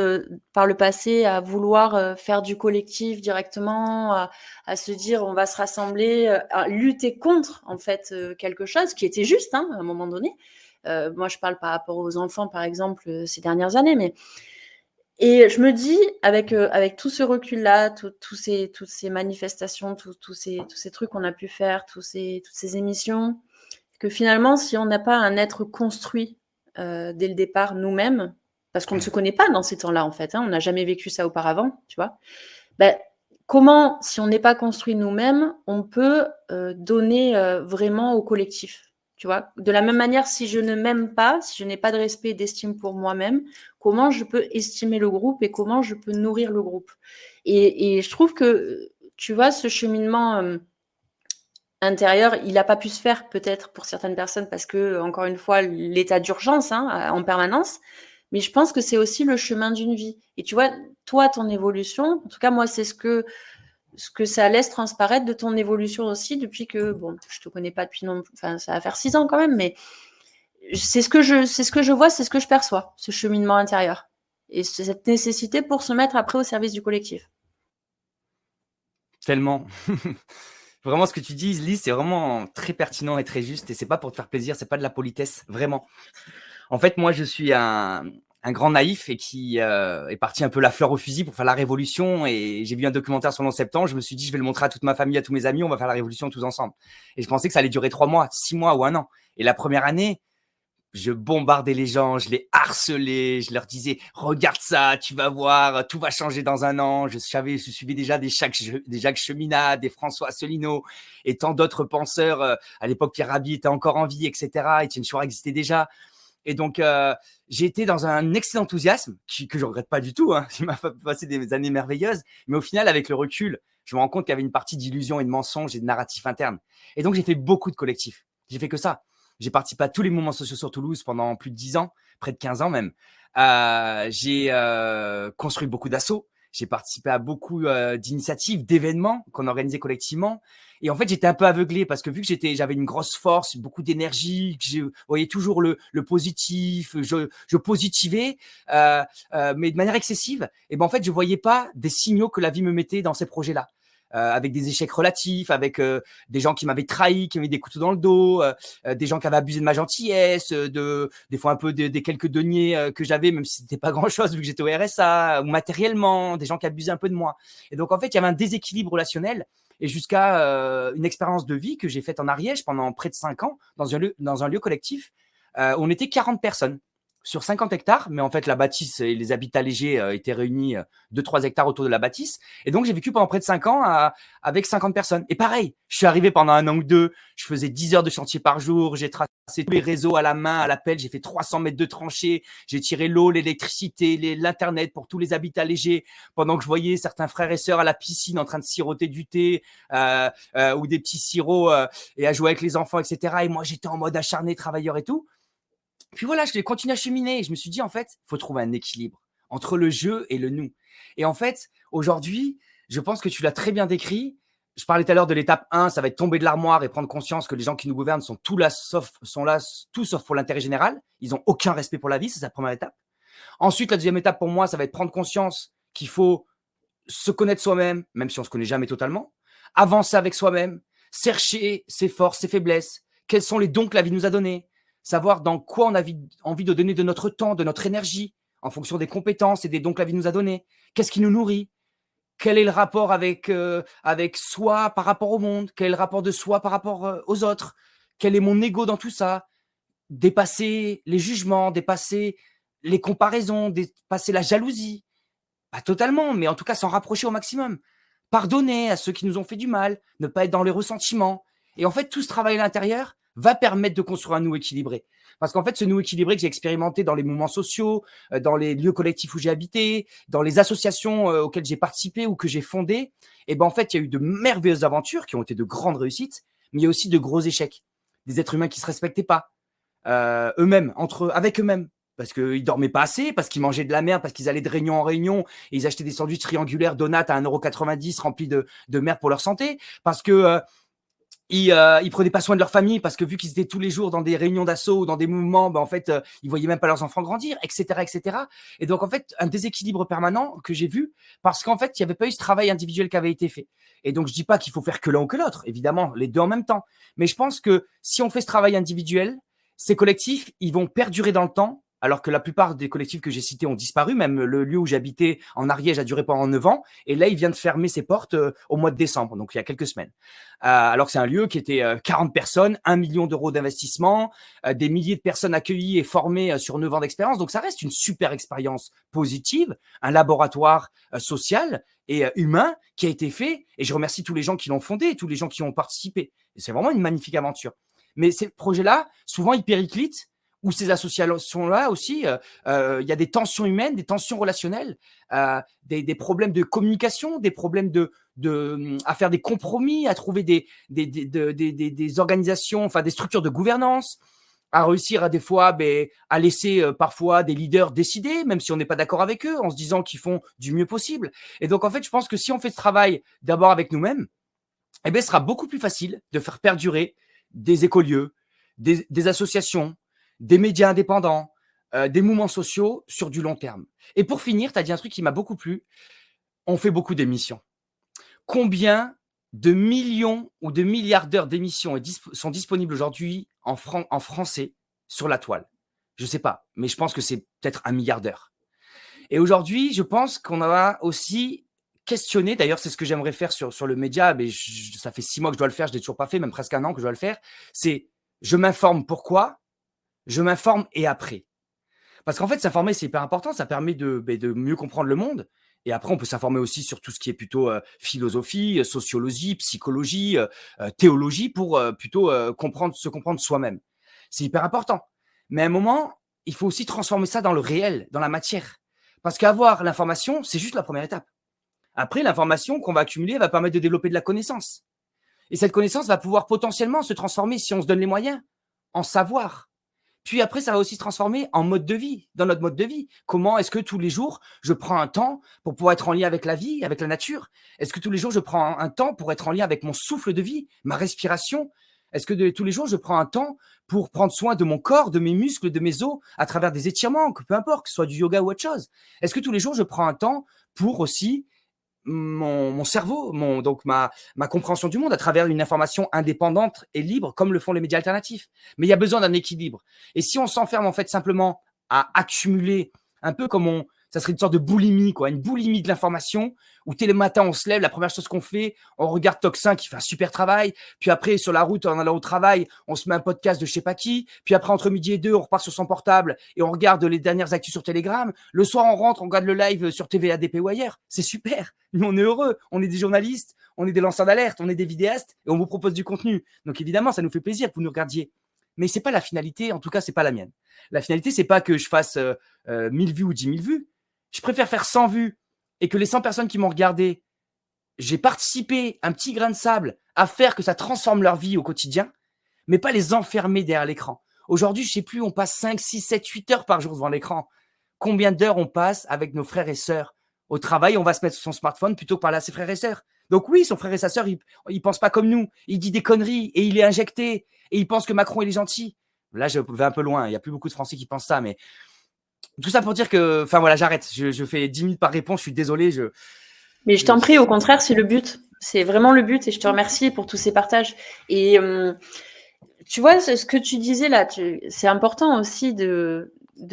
par le passé à vouloir faire du collectif directement, à se dire on va se rassembler, à lutter contre en fait quelque chose qui était juste hein, à un moment donné. Moi, je parle par rapport aux enfants, par exemple, ces dernières années, mais et je me dis, avec tout ce recul-là, toutes ces manifestations, tous ces trucs qu'on a pu faire, toutes ces émissions, que finalement, si on n'a pas un être construit dès le départ nous-mêmes, parce qu'on ne se connaît pas dans ces temps-là, en fait, hein, on n'a jamais vécu ça auparavant, tu vois, ben, comment, si on n'est pas construit nous-mêmes, on peut donner vraiment au collectif, tu vois. De la même manière, si je ne m'aime pas, si je n'ai pas de respect et d'estime pour moi-même, comment je peux estimer le groupe et comment je peux nourrir le groupe. Et je trouve que, tu vois, ce cheminement intérieur, il n'a pas pu se faire peut-être pour certaines personnes parce que, encore une fois, l'état d'urgence en permanence. Mais je pense que c'est aussi le chemin d'une vie. Et tu vois, toi, ton évolution, en tout cas, moi, c'est ce que ça laisse transparaître de ton évolution aussi depuis que, bon, je te connais pas depuis enfin, ça va faire 6 ans quand même, mais c'est ce que je vois, c'est ce que je perçois, ce cheminement intérieur. Et cette nécessité pour se mettre après au service du collectif. Tellement. Vraiment, ce que tu dis, Lise, c'est vraiment très pertinent et très juste. Et c'est pas pour te faire plaisir, c'est pas de la politesse, vraiment. En fait, moi, je suis un grand naïf et qui est parti un peu la fleur au fusil pour faire la révolution. Et j'ai vu un documentaire sur le 11 septembre. Je me suis dit, je vais le montrer à toute ma famille, à tous mes amis. On va faire la révolution tous ensemble. Et je pensais que ça allait durer 3 mois, 6 mois ou 1 an. Et la première année, je bombardais les gens, je les harcelais, je leur disais regarde ça, tu vas voir, tout va changer dans 1 an. Je suivais déjà des Jacques Cheminade, des François Asselineau et tant d'autres penseurs. À l'époque, Pierre Rabhi était encore en vie, etc. Étienne Chouard existait déjà. Et donc, j'ai été dans un excellent enthousiasme que je regrette pas du tout. Hein, qui m'a passé des années merveilleuses. Mais au final, avec le recul, je me rends compte qu'il y avait une partie d'illusion et de mensonge et de narratif interne. Et donc, j'ai fait beaucoup de collectifs. J'ai fait que ça. J'ai participé à tous les mouvements sociaux sur Toulouse pendant plus de 10 ans, près de 15 ans même. J'ai construit beaucoup d'assauts. J'ai participé à beaucoup d'initiatives, d'événements qu'on organisait collectivement. Et en fait, j'étais un peu aveuglé parce que vu que j'avais une grosse force, beaucoup d'énergie, que je voyais toujours le positif, je positivais, mais de manière excessive. Et ben en fait, je voyais pas des signaux que la vie me mettait dans ces projets-là. Avec des échecs relatifs, avec des gens qui m'avaient trahi, qui m'avaient des couteaux dans le dos, des gens qui avaient abusé de ma gentillesse, des fois un peu des quelques deniers que j'avais, même si c'était pas grand-chose vu que j'étais au RSA, ou matériellement, des gens qui abusaient un peu de moi. Et donc en fait, il y avait un déséquilibre relationnel et jusqu'à une expérience de vie que j'ai faite en Ariège pendant près de 5 ans dans un lieu collectif où on était 40 personnes sur 50 hectares, mais en fait, la bâtisse et les habitats légers étaient réunis 2-3 hectares autour de la bâtisse. Et donc, j'ai vécu pendant près de 5 ans avec 50 personnes. Et pareil, je suis arrivé pendant 1 an ou 2, je faisais 10 heures de chantier par jour, j'ai tracé tous les réseaux à la main, à la pelle, j'ai fait 300 mètres de tranchées, j'ai tiré l'eau, l'électricité, l'Internet pour tous les habitats légers, pendant que je voyais certains frères et sœurs à la piscine en train de siroter du thé ou des petits sirops et à jouer avec les enfants, etc. Et moi, j'étais en mode acharné, travailleur et tout. Puis voilà, je continue à cheminer et je me suis dit, en fait, il faut trouver un équilibre entre le je et le nous. Et en fait, aujourd'hui, je pense que tu l'as très bien décrit. Je parlais tout à l'heure de l'étape 1, ça va être tomber de l'armoire et prendre conscience que les gens qui nous gouvernent sont là, tout sauf pour l'intérêt général. Ils n'ont aucun respect pour la vie, c'est sa première étape. Ensuite, la deuxième étape pour moi, ça va être prendre conscience qu'il faut se connaître soi-même, même si on ne se connaît jamais totalement, avancer avec soi-même, chercher ses forces, ses faiblesses, quels sont les dons que la vie nous a donnés, savoir dans quoi on a envie de donner de notre temps, de notre énergie, en fonction des compétences et des dons que la vie nous a donnés. Qu'est-ce qui nous nourrit? Quel est le rapport avec soi par rapport au monde? Quel est le rapport de soi par rapport aux autres? Quel est mon ego dans tout ça? Dépasser les jugements, dépasser les comparaisons, dépasser la jalousie. Pas totalement, mais en tout cas s'en rapprocher au maximum. Pardonner à ceux qui nous ont fait du mal, ne pas être dans les ressentiments. Et en fait, tout ce travail à l'intérieur va permettre de construire un nous équilibré. Parce qu'en fait, ce nous équilibré que j'ai expérimenté dans les mouvements sociaux, dans les lieux collectifs où j'ai habité, dans les associations auxquelles j'ai participé ou que j'ai fondées, et ben en fait, il y a eu de merveilleuses aventures qui ont été de grandes réussites, mais il y a aussi de gros échecs. Des êtres humains qui se respectaient pas, eux-mêmes, avec eux-mêmes. Parce qu'ils dormaient pas assez, parce qu'ils mangeaient de la merde, parce qu'ils allaient de réunion en réunion et ils achetaient des sandwichs triangulaires Donat à 1,90 € remplis de merde pour leur santé, parce que ils prenaient pas soin de leur famille, parce que vu qu'ils étaient tous les jours dans des réunions d'assaut ou dans des mouvements, en fait, ils voyaient même pas leurs enfants grandir, etc., etc. Et donc, en fait, un déséquilibre permanent que j'ai vu, parce qu'en fait, il y avait pas eu ce travail individuel qui avait été fait. Et donc, je dis pas qu'il faut faire que l'un ou que l'autre, évidemment, les deux en même temps. Mais je pense que si on fait ce travail individuel, ces collectifs, ils vont perdurer dans le temps, alors que la plupart des collectifs que j'ai cités ont disparu. Même le lieu où j'habitais en Ariège a duré pendant 9 ans. Et là, il vient de fermer ses portes au mois de décembre, donc il y a quelques semaines. Alors que c'est un lieu qui était 40 personnes, 1 million d'euros d'investissement, des milliers de personnes accueillies et formées sur 9 ans d'expérience. Donc ça reste une super expérience positive, un laboratoire social et humain qui a été fait. Et je remercie tous les gens qui l'ont fondé, tous les gens qui ont participé. Et c'est vraiment une magnifique aventure. Mais ces projets-là, souvent, ils périclitent où ces associations-là aussi, il y a des tensions humaines, des tensions relationnelles, des problèmes de communication, des problèmes à faire des compromis, à trouver des organisations, enfin des structures de gouvernance, à réussir à des fois à laisser parfois des leaders décider, même si on n'est pas d'accord avec eux, en se disant qu'ils font du mieux possible. Et donc, en fait, je pense que si on fait ce travail d'abord avec nous-mêmes, ce sera beaucoup plus facile de faire perdurer des écolieux, des associations, des médias indépendants, des mouvements sociaux sur du long terme. Et pour finir, tu as dit un truc qui m'a beaucoup plu. On fait beaucoup d'émissions. Combien de millions ou de milliards d'heures d'émissions sont disponibles aujourd'hui en français sur la toile? Je ne sais pas, mais je pense que c'est peut-être 1 milliard d'heures. Et aujourd'hui, je pense qu'on a aussi questionné, d'ailleurs, c'est ce que j'aimerais faire sur le média, mais ça fait 6 mois que je dois le faire, je ne l'ai toujours pas fait, même presque 1 an que je dois le faire, c'est je m'informe pourquoi, je m'informe et après. Parce qu'en fait, s'informer, c'est hyper important, ça permet de mieux comprendre le monde. Et après, on peut s'informer aussi sur tout ce qui est plutôt philosophie, sociologie, psychologie, théologie, pour plutôt se comprendre soi-même. C'est hyper important. Mais à un moment, il faut aussi transformer ça dans le réel, dans la matière. Parce qu'avoir l'information, c'est juste la première étape. Après, l'information qu'on va accumuler va permettre de développer de la connaissance. Et cette connaissance va pouvoir potentiellement se transformer, si on se donne les moyens, en savoir. Puis après, ça va aussi se transformer en mode de vie, dans notre mode de vie. Comment est-ce que tous les jours, je prends un temps pour pouvoir être en lien avec la vie, avec la nature? Est-ce que tous les jours, je prends un temps pour être en lien avec mon souffle de vie, ma respiration? Est-ce que tous les jours, je prends un temps pour prendre soin de mon corps, de mes muscles, de mes os, à travers des étirements, peu importe, que ce soit du yoga ou autre chose? Est-ce que tous les jours, je prends un temps pour aussi mon cerveau, donc ma compréhension du monde à travers une information indépendante et libre, comme le font les médias alternatifs? Mais il y a besoin d'un équilibre. Et si on s'enferme en fait simplement à accumuler, un peu comme ça serait une sorte de boulimie, quoi, une boulimie de l'information, où tous les matins on se lève, la première chose qu'on fait, on regarde Toxin qui fait un super travail, puis après sur la route en allant au travail, on se met un podcast de je sais pas qui, puis après entre midi et 2, on repart sur son portable et on regarde les dernières actus sur Telegram. Le soir on rentre, on regarde le live sur TVA, DP ou ailleurs. C'est super, nous on est heureux, on est des journalistes, on est des lanceurs d'alerte, on est des vidéastes et on vous propose du contenu. Donc évidemment ça nous fait plaisir que vous nous regardiez. Mais c'est pas la finalité, en tout cas c'est pas la mienne. La finalité c'est pas que je fasse 1000 vues ou 10 000 vues. Je préfère faire 100 vues et que les 100 personnes qui m'ont regardé, j'ai participé un petit grain de sable à faire que ça transforme leur vie au quotidien, mais pas les enfermer derrière l'écran. Aujourd'hui, je sais plus, on passe 5, 6, 7, 8 heures par jour devant l'écran. Combien d'heures on passe avec nos frères et sœurs? Au travail, on va se mettre sur son smartphone plutôt que parler à ses frères et sœurs. Donc oui, son frère et sa sœur, ils pensent pas comme nous. Il dit des conneries et il est injecté et il pense que Macron, il est gentil. Là, je vais un peu loin. Il y a plus beaucoup de Français qui pensent ça, mais tout ça pour dire que, enfin voilà, j'arrête. Je fais 10 minutes par réponse. Je suis désolé. Mais je t'en prie, au contraire, c'est le but. C'est vraiment le but et je te remercie pour tous ces partages. Et tu vois, ce que tu disais là, c'est important aussi de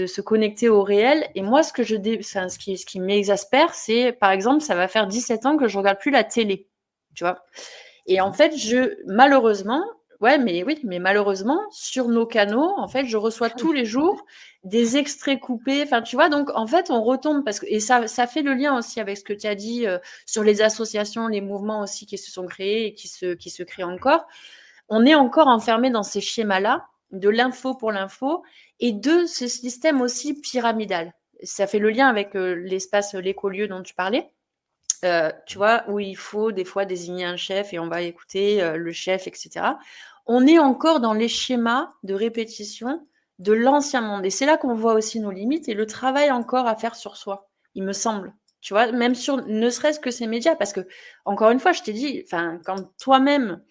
se connecter au réel. Et moi, ce qui m'exaspère, c'est, par exemple, ça va faire 17 ans que je regarde plus la télé. Tu vois. Et en fait, malheureusement, mais malheureusement, sur nos canaux, en fait, je reçois tous les jours des extraits coupés. Enfin, tu vois, donc en fait, on retombe et ça fait le lien aussi avec ce que tu as dit sur les associations, les mouvements aussi qui se sont créés et qui se créent encore. On est encore enfermé dans ces schémas-là de l'info pour l'info et de ce système aussi pyramidal. Ça fait le lien avec l'espace, l'écolieu dont tu parlais. Tu vois, où il faut des fois désigner un chef et on va écouter le chef, etc. On est encore dans les schémas de répétition de l'ancien monde. Et c'est là qu'on voit aussi nos limites et le travail encore à faire sur soi, il me semble. Tu vois, même sur ne serait-ce que ces médias, parce que, encore une fois, je t'ai dit, quand toi-même,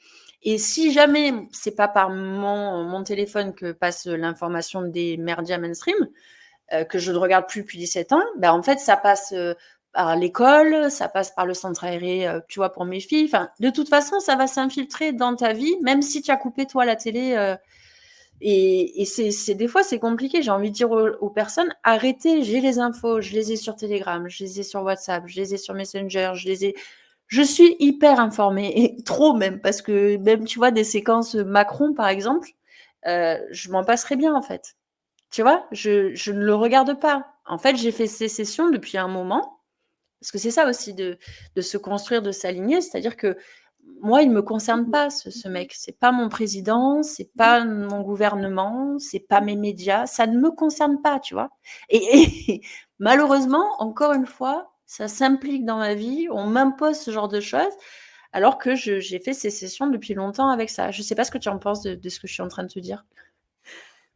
et si jamais c'est pas par mon téléphone que passe l'information des médias mainstream, que je ne regarde plus depuis 17 ans, ben en fait, ça passe par l'école, ça passe par le centre aéré, tu vois, pour mes filles. Enfin, de toute façon, ça va s'infiltrer dans ta vie, même si tu as coupé, toi, la télé. Et des fois, c'est compliqué. J'ai envie de dire aux personnes, arrêtez, j'ai les infos, je les ai sur Telegram, je les ai sur WhatsApp, je les ai sur Messenger, je suis hyper informée, et trop même, parce que même, tu vois, des séquences Macron, par exemple, je m'en passerais bien, en fait. Tu vois, je ne le regarde pas. En fait, j'ai fait sécession depuis un moment, parce que c'est ça aussi de se construire, de s'aligner, c'est-à-dire que moi, il me concerne pas, ce mec. C'est pas mon président, c'est pas mon gouvernement, c'est pas mes médias. Ça ne me concerne pas, tu vois. Et malheureusement, encore une fois, ça s'implique dans ma vie. On m'impose ce genre de choses, alors que j'ai fait sécession depuis longtemps avec ça. Je sais pas ce que tu en penses de ce que je suis en train de te dire.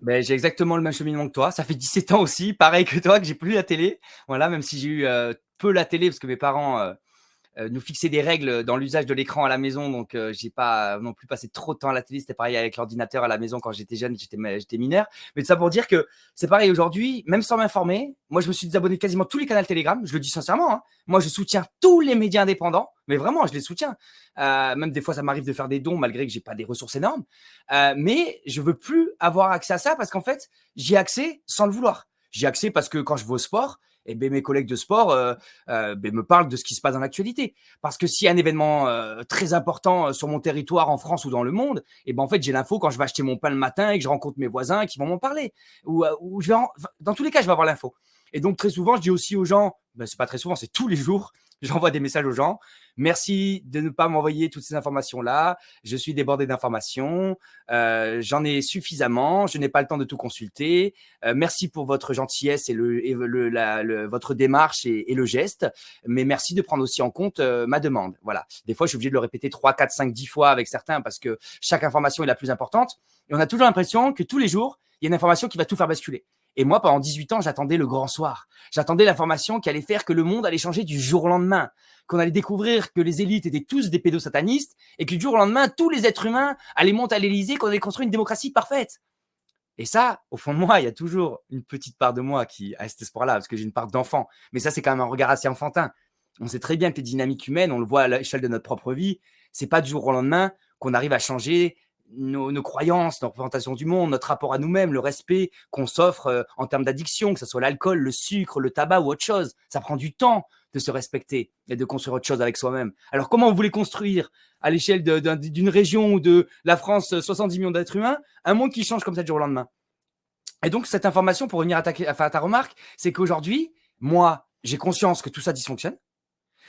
Ben, j'ai exactement le même cheminement que toi. Ça fait 17 ans aussi, pareil que toi, que j'ai plus la télé. Voilà, même si j'ai eu peu la télé parce que mes parents nous fixaient des règles dans l'usage de l'écran à la maison. Donc, j'ai pas non plus passé trop de temps à la télé. C'était pareil avec l'ordinateur à la maison quand j'étais jeune, j'étais mineur. Mais tout ça pour dire que c'est pareil aujourd'hui, même sans m'informer. Moi, je me suis désabonné de quasiment tous les canaux Telegram. Je le dis sincèrement, hein. Moi, je soutiens tous les médias indépendants. Mais vraiment, je les soutiens. Même des fois, ça m'arrive de faire des dons malgré que j'ai pas des ressources énormes. Mais je veux plus avoir accès à ça parce qu'en fait, j'y ai accès sans le vouloir. J'y ai accès parce que quand je vais au sport, et ben mes collègues de sport me parlent de ce qui se passe dans l'actualité. Parce que s'il y a un événement très important sur mon territoire en France ou dans le monde, et ben en fait j'ai l'info quand je vais acheter mon pain le matin et que je rencontre mes voisins qui vont m'en parler. Ou dans tous les cas je vais avoir l'info. Et donc très souvent je dis aussi aux gens, ben, c'est pas très souvent, c'est tous les jours, j'envoie des messages aux gens. Merci de ne pas m'envoyer toutes ces informations-là. Je suis débordé d'informations. J'en ai suffisamment. Je n'ai pas le temps de tout consulter. Merci pour votre gentillesse et votre démarche et le geste. Mais merci de prendre aussi en compte ma demande. Voilà. Des fois, je suis obligé de le répéter 3, 4, 5, 10 fois avec certains parce que chaque information est la plus importante. Et on a toujours l'impression que tous les jours, il y a une information qui va tout faire basculer. Et moi, pendant 18 ans, j'attendais le grand soir. J'attendais l'information qui allait faire que le monde allait changer du jour au lendemain, qu'on allait découvrir que les élites étaient tous des pédosatanistes et que du jour au lendemain, tous les êtres humains allaient monter à l'Élysée, qu'on allait construire une démocratie parfaite. Et ça, au fond de moi, il y a toujours une petite part de moi qui a cet espoir-là, parce que j'ai une part d'enfant. Mais ça, c'est quand même un regard assez enfantin. On sait très bien que les dynamiques humaines, on le voit à l'échelle de notre propre vie, c'est pas du jour au lendemain qu'on arrive à changer nos croyances, nos représentations du monde, notre rapport à nous-mêmes, le respect qu'on s'offre en termes d'addiction, que ce soit l'alcool, le sucre, le tabac ou autre chose. Ça prend du temps de se respecter et de construire autre chose avec soi-même. Alors comment vous voulez construire à l'échelle d'une région ou de la France, 70 millions d'êtres humains, un monde qui change comme ça du jour au lendemain? Et donc cette information, pour revenir à ta remarque, c'est qu'aujourd'hui, moi, j'ai conscience que tout ça dysfonctionne.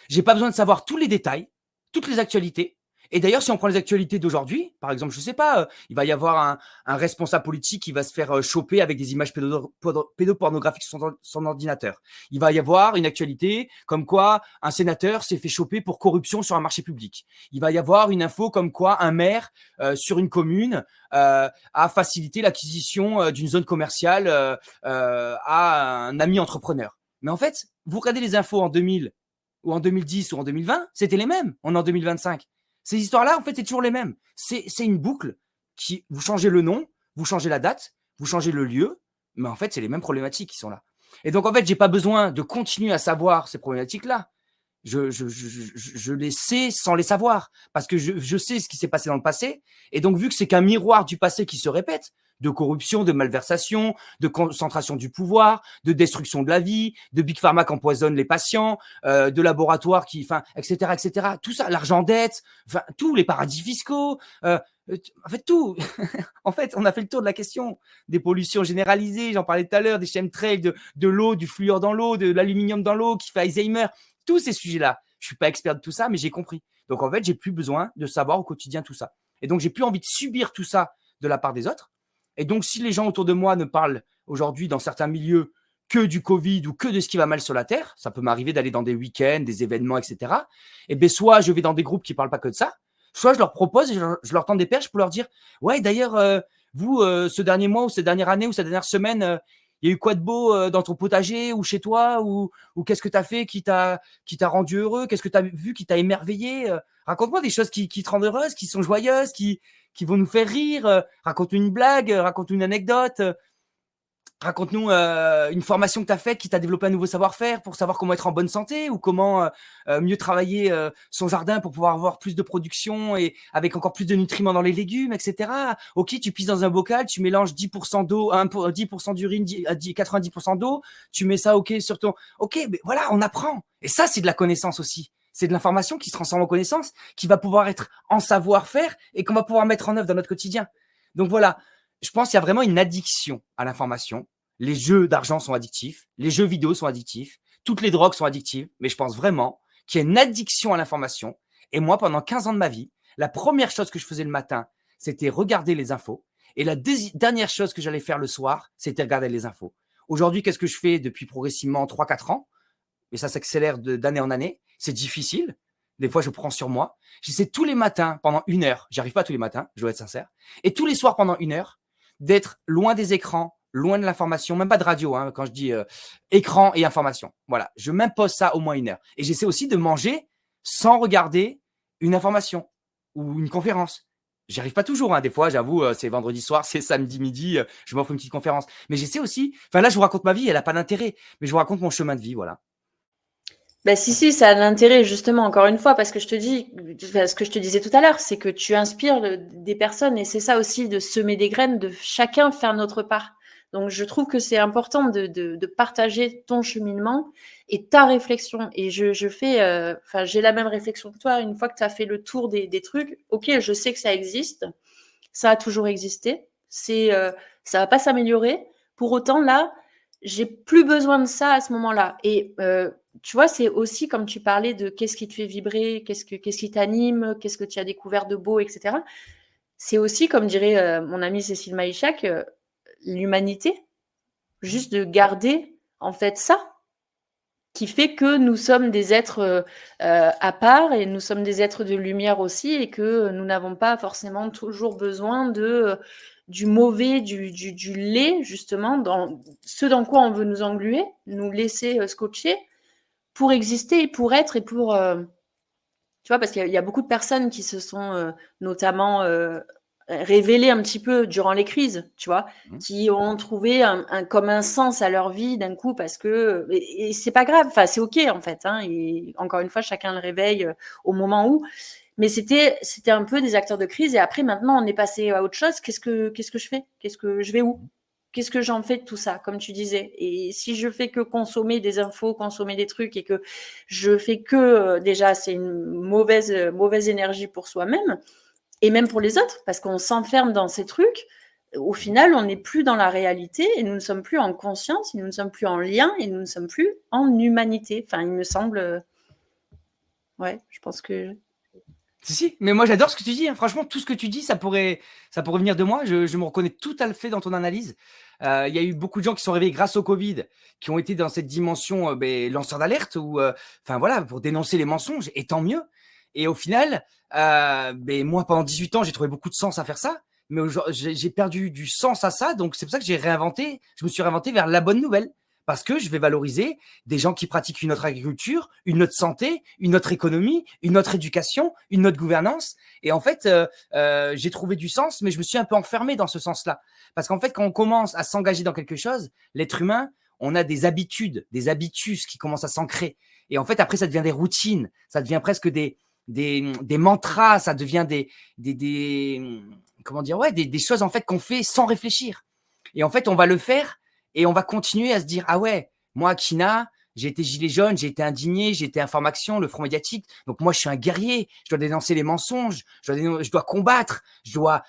J'ai pas besoin de savoir tous les détails, toutes les actualités. Et d'ailleurs, si on prend les actualités d'aujourd'hui, par exemple, je sais pas, il va y avoir un responsable politique qui va se faire choper avec des images pédopornographiques sur son ordinateur. Il va y avoir une actualité comme quoi un sénateur s'est fait choper pour corruption sur un marché public. Il va y avoir une info comme quoi un maire sur une commune a facilité l'acquisition d'une zone commerciale à un ami entrepreneur. Mais en fait, vous regardez les infos en 2000 ou en 2010 ou en 2020, c'était les mêmes. On est en 2025. Ces histoires-là, en fait, c'est toujours les mêmes. C'est une boucle qui, vous changez le nom, vous changez la date, vous changez le lieu, mais en fait, c'est les mêmes problématiques qui sont là. Et donc, en fait, j'ai pas besoin de continuer à savoir ces problématiques-là. Je les sais sans les savoir, parce que je sais ce qui s'est passé dans le passé. Et donc, vu que c'est qu'un miroir du passé qui se répète, de corruption, de malversation, de concentration du pouvoir, de destruction de la vie, de Big Pharma qui empoisonne les patients, de laboratoires qui, enfin, etc., etc. Tout ça, l'argent dette, enfin, tous les paradis fiscaux, en fait, tout. En fait, on a fait le tour de la question des pollutions généralisées. J'en parlais tout à l'heure, des chemtrails, de l'eau, du fluor dans l'eau, de l'aluminium dans l'eau qui fait Alzheimer. Tous ces sujets-là. Je suis pas expert de tout ça, mais j'ai compris. Donc, en fait, j'ai plus besoin de savoir au quotidien tout ça. Et donc, j'ai plus envie de subir tout ça de la part des autres. Et donc, si les gens autour de moi ne parlent aujourd'hui dans certains milieux que du Covid ou que de ce qui va mal sur la Terre, ça peut m'arriver d'aller dans des week-ends, des événements, etc. Et bien, soit je vais dans des groupes qui parlent pas que de ça, soit je leur propose et je leur tends des perches pour leur dire « Ouais, d'ailleurs, vous, ce dernier mois ou cette dernière année ou cette dernière semaine, il y a eu quoi de beau dans ton potager ou chez toi ou qu'est-ce que tu as fait qui t'a rendu heureux? Qu'est-ce que tu as vu qui t'a émerveillé? Raconte-moi des choses qui te rendent heureuse, qui sont joyeuses, qui vont nous faire rire. Raconte-nous une blague, raconte-nous une anecdote. Raconte-nous une formation que tu as faite qui t'a développé un nouveau savoir-faire pour savoir comment être en bonne santé ou comment mieux travailler son jardin pour pouvoir avoir plus de production et avec encore plus de nutriments dans les légumes, etc. Ok, tu pisses dans un bocal, tu mélanges 10% d'eau, 10% d'urine, 90% d'eau, tu mets ça sur ton... Ok, mais voilà, on apprend. Et ça, c'est de la connaissance aussi. C'est de l'information qui se transforme en connaissance, qui va pouvoir être en savoir-faire et qu'on va pouvoir mettre en œuvre dans notre quotidien. Donc voilà. Je pense qu'il y a vraiment une addiction à l'information. Les jeux d'argent sont addictifs, les jeux vidéo sont addictifs, toutes les drogues sont addictives, mais je pense vraiment qu'il y a une addiction à l'information Et moi, pendant 15 ans de ma vie, la première chose que je faisais le matin, c'était regarder les infos. Et la dernière chose que j'allais faire le soir, c'était regarder les infos. Aujourd'hui, qu'est-ce que je fais depuis progressivement 3-4 ans? Et ça s'accélère d'année en année. C'est difficile. Des fois, je prends sur moi. J'essaie tous les matins pendant 1 heure. J'arrive pas tous les matins, je dois être sincère. Et tous les soirs pendant 1 heure, d'être loin des écrans, loin de l'information, même pas de radio, hein, quand je dis écran et information. Voilà, je m'impose ça au moins 1 heure. Et j'essaie aussi de manger sans regarder une information ou une conférence. J'y arrive pas toujours, hein. Des fois, j'avoue, c'est vendredi soir, c'est samedi midi, je m'offre une petite conférence. Mais j'essaie aussi, enfin là, je vous raconte ma vie, elle a pas d'intérêt, mais je vous raconte mon chemin de vie, voilà. Bah si, ça a de l'intérêt justement, encore une fois, parce que je te dis, ce que je te disais tout à l'heure, c'est que tu inspires des personnes et c'est ça aussi de semer des graines, de chacun faire notre part. Donc je trouve que c'est important de partager ton cheminement et ta réflexion. Et je fais, enfin j'ai la même réflexion que toi. Une fois que tu as fait le tour des trucs, ok, je sais que ça existe, ça a toujours existé, ça va pas s'améliorer. Pour autant là, j'ai plus besoin de ça à ce moment-là. Et tu vois, c'est aussi comme tu parlais de qu'est-ce qui te fait vibrer, qu'est-ce qui t'anime, qu'est-ce que tu as découvert de beau, etc. C'est aussi, comme dirait mon amie Cécile Maïchak, l'humanité. Juste de garder, en fait, ça qui fait que nous sommes des êtres à part et nous sommes des êtres de lumière aussi et que nous n'avons pas forcément toujours besoin du mauvais, du laid, justement, dans ce dans quoi on veut nous engluer, nous laisser scotcher pour exister et pour être et pour tu vois, parce qu'il y a beaucoup de personnes qui se sont notamment révélées un petit peu durant les crises, tu vois, qui ont trouvé comme un sens à leur vie d'un coup parce que et c'est pas grave, enfin c'est ok en fait, hein, et encore une fois chacun le réveille au moment où, mais c'était un peu des acteurs de crise et après maintenant on est passé à autre chose. Qu'est-ce que je fais? Je vais où? Qu'est-ce que j'en fais de tout ça, comme tu disais? Et si je fais que consommer des infos, consommer des trucs et que je fais que, déjà, c'est une mauvaise énergie pour soi-même et même pour les autres, parce qu'on s'enferme dans ces trucs. Au final, on n'est plus dans la réalité et nous ne sommes plus en conscience, et nous ne sommes plus en lien et nous ne sommes plus en humanité. Enfin, il me semble. Ouais, je pense que. Si, mais moi j'adore ce que tu dis, hein. Franchement, tout ce que tu dis, ça pourrait venir de moi. Je me reconnais tout à fait dans ton analyse. Il y a eu beaucoup de gens qui sont réveillés grâce au Covid, qui ont été dans cette dimension lanceur d'alerte ou enfin voilà, pour dénoncer les mensonges, et tant mieux. Et au final, moi pendant 18 ans, j'ai trouvé beaucoup de sens à faire ça, mais j'ai perdu du sens à ça, donc c'est pour ça que je me suis réinventé vers la bonne nouvelle. Parce que je vais valoriser des gens qui pratiquent une autre agriculture, une autre santé, une autre économie, une autre éducation, une autre gouvernance. Et en fait, j'ai trouvé du sens, mais je me suis un peu enfermé dans ce sens-là. Parce qu'en fait, quand on commence à s'engager dans quelque chose, l'être humain, on a des habitudes, des habitus qui commencent à s'ancrer. Et en fait, après, ça devient des routines, ça devient presque des mantras, ça devient comment dire, ouais, des choses en fait qu'on fait sans réfléchir. Et en fait, on va le faire. Et on va continuer à se dire, ah ouais, moi, Kina, j'ai été gilet jaune, j'ai été indigné, j'ai été information, le front médiatique. Donc moi, je suis un guerrier. Je dois dénoncer les mensonges. Je dois combattre. Je dois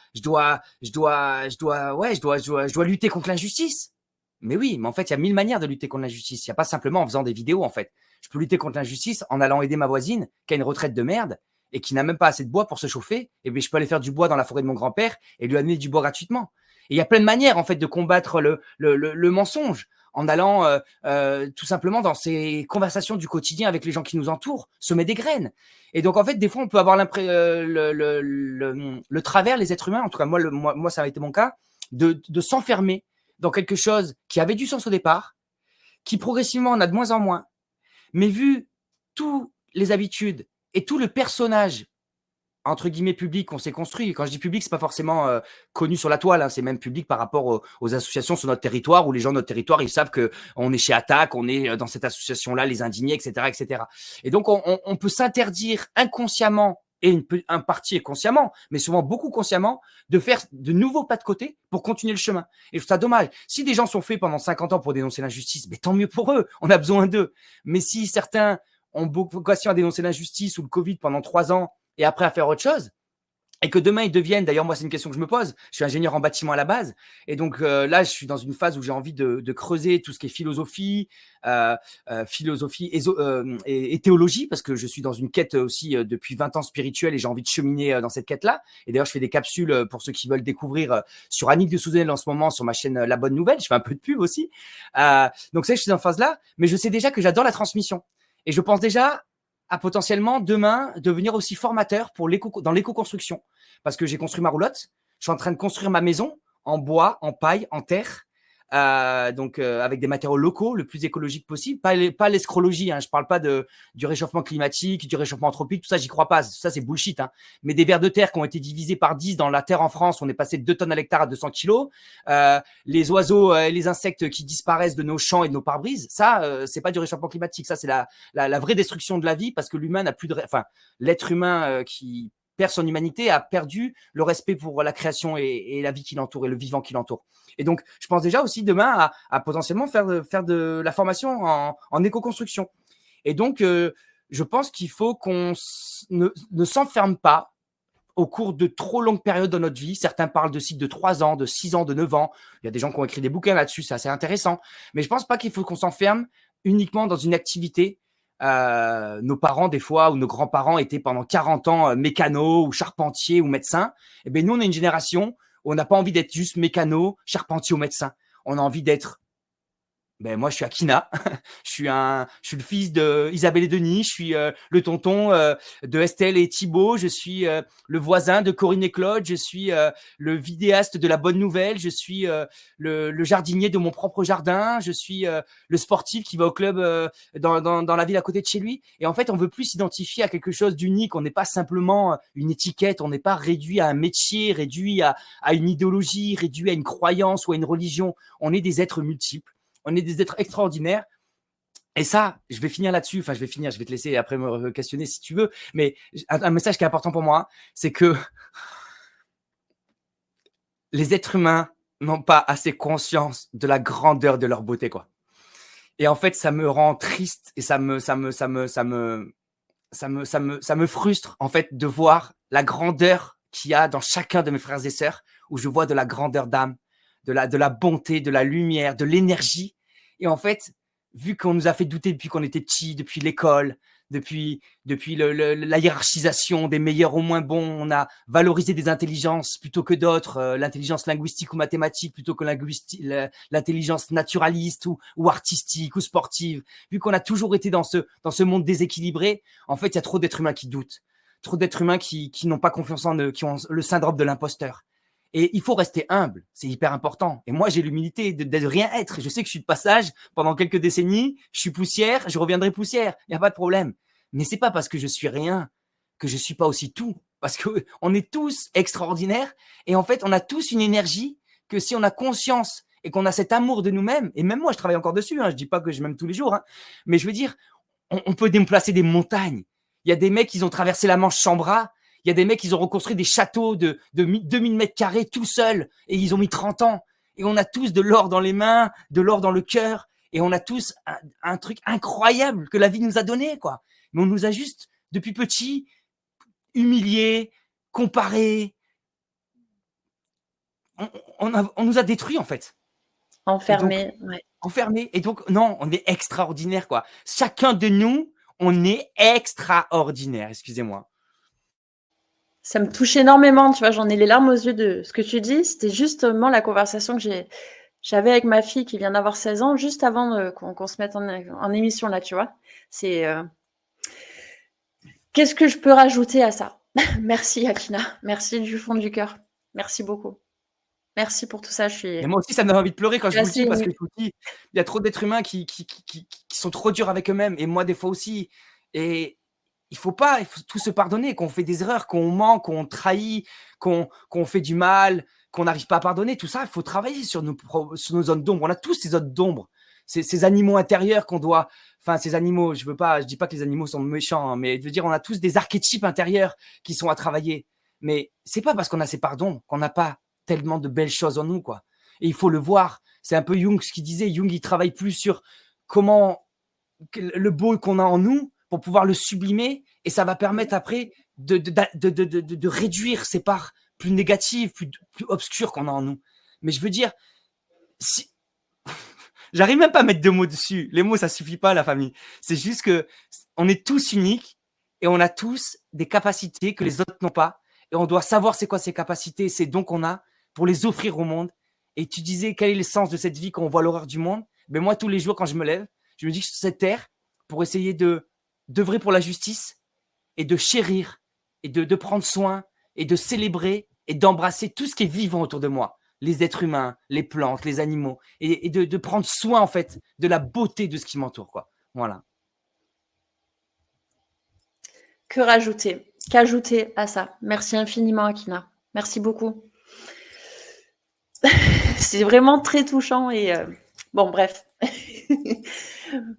lutter contre l'injustice. Mais oui, mais en fait, il y a 1000 manières de lutter contre l'injustice. Il n'y a pas simplement en faisant des vidéos, en fait. Je peux lutter contre l'injustice en allant aider ma voisine qui a une retraite de merde et qui n'a même pas assez de bois pour se chauffer. Et bien, je peux aller faire du bois dans la forêt de mon grand-père et lui amener du bois gratuitement. Et il y a plein de manières en fait de combattre le mensonge en allant tout simplement dans ces conversations du quotidien avec les gens qui nous entourent, semer des graines. Et donc en fait des fois on peut avoir le travers, les êtres humains, en tout cas moi ça a été mon cas, de s'enfermer dans quelque chose qui avait du sens au départ, qui progressivement en a de moins en moins, mais vu toutes les habitudes et tout le personnage entre guillemets public qu'on s'est construit. Quand je dis public, c'est pas forcément connu sur la toile, hein, c'est même public par rapport aux associations sur notre territoire où les gens de notre territoire ils savent que on est chez Attaque, on est dans cette association-là, les indignés, etc., etc. Et donc on peut s'interdire inconsciemment et un parti consciemment, mais souvent beaucoup consciemment, de faire de nouveaux pas de côté pour continuer le chemin. Et je trouve ça dommage. Si des gens sont faits pendant 50 ans pour dénoncer l'injustice, mais tant mieux pour eux. On a besoin d'eux. Mais si certains ont vocation à dénoncer l'injustice ou le Covid pendant 3 ans et après à faire autre chose, et que demain ils deviennent, d'ailleurs moi c'est une question que je me pose, je suis ingénieur en bâtiment à la base, et donc là je suis dans une phase où j'ai envie de creuser tout ce qui est philosophie, et théologie, parce que je suis dans une quête aussi depuis 20 ans spirituelle, et j'ai envie de cheminer dans cette quête-là. Et d'ailleurs je fais des capsules pour ceux qui veulent découvrir sur Annick de Souzenel en ce moment, sur ma chaîne La Bonne Nouvelle, je fais un peu de pub aussi. Donc ça je suis dans cette phase-là, mais je sais déjà que j'adore la transmission. Et je pense déjà à potentiellement demain devenir aussi formateur pour dans l'éco-construction. Parce que j'ai construit ma roulotte, je suis en train de construire ma maison en bois, en paille, en terre, donc avec des matériaux locaux le plus écologique possible. Pas l'escrologie, hein, je parle pas du réchauffement climatique, du réchauffement anthropique, tout ça j'y crois pas, ça c'est bullshit. Hein. Mais des vers de terre qui ont été divisés par 10 dans la terre en France, on est passé de 2 tonnes à l'hectare à 200 kilos. Les oiseaux et les insectes qui disparaissent de nos champs et de nos pare-brises, ça c'est pas du réchauffement climatique, ça c'est la vraie destruction de la vie, parce que l'humain n'a plus de, enfin l'être humain qui perd son humanité a perdu le respect pour la création et la vie qui l'entoure et le vivant qui l'entoure. Et donc, je pense déjà aussi demain à potentiellement faire de la formation en éco-construction. Et donc, je pense qu'il faut qu'on ne s'enferme pas au cours de trop longues périodes dans notre vie. Certains parlent de cycles de 3 ans, de 6 ans, de 9 ans. Il y a des gens qui ont écrit des bouquins là-dessus, c'est assez intéressant. Mais je pense pas qu'il faut qu'on s'enferme uniquement dans une activité. Nos parents, des fois, ou nos grands-parents étaient pendant 40 ans mécanos ou charpentiers ou médecins. Et bien, nous, on est une génération où on n'a pas envie d'être juste mécano, charpentier ou médecin. On a envie d'être... Ben moi je suis Akina, je suis le fils de Isabelle et Denis, je suis le tonton de Estelle et Thibaut, je suis le voisin de Corinne et Claude, je suis le vidéaste de La Bonne Nouvelle, je suis le jardinier de mon propre jardin, je suis le sportif qui va au club dans la ville à côté de chez lui. Et en fait, on veut plus s'identifier à quelque chose d'unique, on n'est pas simplement une étiquette, on n'est pas réduit à un métier, réduit à une idéologie, réduit à une croyance ou à une religion. On est des êtres multiples. On est des êtres extraordinaires. Et ça, je vais finir là-dessus. Enfin, je vais te laisser après me questionner si tu veux. Mais un message qui est important pour moi, c'est que les êtres humains n'ont pas assez conscience de la grandeur de leur beauté, quoi. Et en fait, ça me rend triste et ça me frustre, en fait, de voir la grandeur qu'il y a dans chacun de mes frères et sœurs, où je vois de la grandeur d'âme, de la bonté, de la lumière, de l'énergie. Et en fait, vu qu'on nous a fait douter depuis qu'on était petits, depuis l'école, depuis la hiérarchisation des meilleurs au moins bons, on a valorisé des intelligences plutôt que d'autres, l'intelligence linguistique ou mathématique plutôt que l'intelligence naturaliste ou artistique ou sportive. Vu qu'on a toujours été dans ce monde déséquilibré, en fait, il y a trop d'êtres humains qui doutent, trop d'êtres humains qui n'ont pas confiance en eux, qui ont le syndrome de l'imposteur. Et il faut rester humble, c'est hyper important. Et moi, j'ai l'humilité de rien être. Je sais que je suis de passage pendant quelques décennies, je suis poussière, je reviendrai poussière, il n'y a pas de problème. Mais c'est pas parce que je suis rien que je suis pas aussi tout. Parce qu'on est tous extraordinaires et en fait, on a tous une énergie que si on a conscience et qu'on a cet amour de nous-mêmes, et même moi, je travaille encore dessus, hein, je dis pas que je m'aime tous les jours, hein, mais je veux dire, on peut déplacer des montagnes. Il y a des mecs qui ont traversé la Manche sans bras. Il y a des mecs qui ont reconstruit des châteaux de 2000 mètres carrés tout seuls et ils ont mis 30 ans. Et on a tous de l'or dans les mains, de l'or dans le cœur et on a tous un truc incroyable que la vie nous a donné, quoi. Mais on nous a juste, depuis petit, humiliés, comparés. On nous a détruits, en fait. Enfermés, ouais. Enfermés. Et donc, non, on est extraordinaire, quoi. Chacun de nous, on est extraordinaire, excusez-moi. Ça me touche énormément, tu vois, j'en ai les larmes aux yeux de ce que tu dis. C'était justement la conversation que j'avais avec ma fille qui vient d'avoir 16 ans, juste avant qu'on se mette en émission là, tu vois. C'est qu'est-ce que je peux rajouter à ça? Merci Akina, merci du fond du cœur. Merci beaucoup. Merci pour tout ça. Et moi aussi, ça me donne envie de pleurer quand je vous le dis, parce que je vous dis, il y a trop d'êtres humains qui sont trop durs avec eux-mêmes, et moi des fois aussi. Et il faut tout se pardonner, qu'on fait des erreurs, qu'on ment, qu'on trahit, qu'on fait du mal, qu'on n'arrive pas à pardonner. Tout ça, il faut travailler sur nos zones d'ombre. On a tous ces zones d'ombre, ces animaux intérieurs qu'on doit. Enfin, ces animaux, je dis pas que les animaux sont méchants, hein, mais je veux dire, on a tous des archétypes intérieurs qui sont à travailler. Mais c'est pas parce qu'on a ces pardons qu'on n'a pas tellement de belles choses en nous, quoi. Et il faut le voir. C'est un peu Jung ce qu'il disait. Jung, il travaille plus sur comment le beau qu'on a en nous pour pouvoir le sublimer, et ça va permettre après de réduire ces parts plus négatives, plus obscures qu'on a en nous. Mais je veux dire, si... j'arrive même pas à mettre de mots dessus. Les mots, ça suffit pas, la famille. C'est juste que on est tous uniques et on a tous des capacités que les autres n'ont pas. Et on doit savoir c'est quoi ces capacités, ces dons qu'on a pour les offrir au monde. Et tu disais, quel est le sens de cette vie quand on voit l'horreur du monde? Mais moi, tous les jours, quand je me lève, je me dis que je suis sur cette terre pour essayer d'œuvrer pour la justice et de chérir et de prendre soin et de célébrer et d'embrasser tout ce qui est vivant autour de moi. Les êtres humains, les plantes, les animaux, et de prendre soin, en fait, de la beauté de ce qui m'entoure, quoi. Voilà. Que rajouter? Qu'ajouter à ça? Merci infiniment, Akina. Merci beaucoup. C'est vraiment très touchant et bon, bref.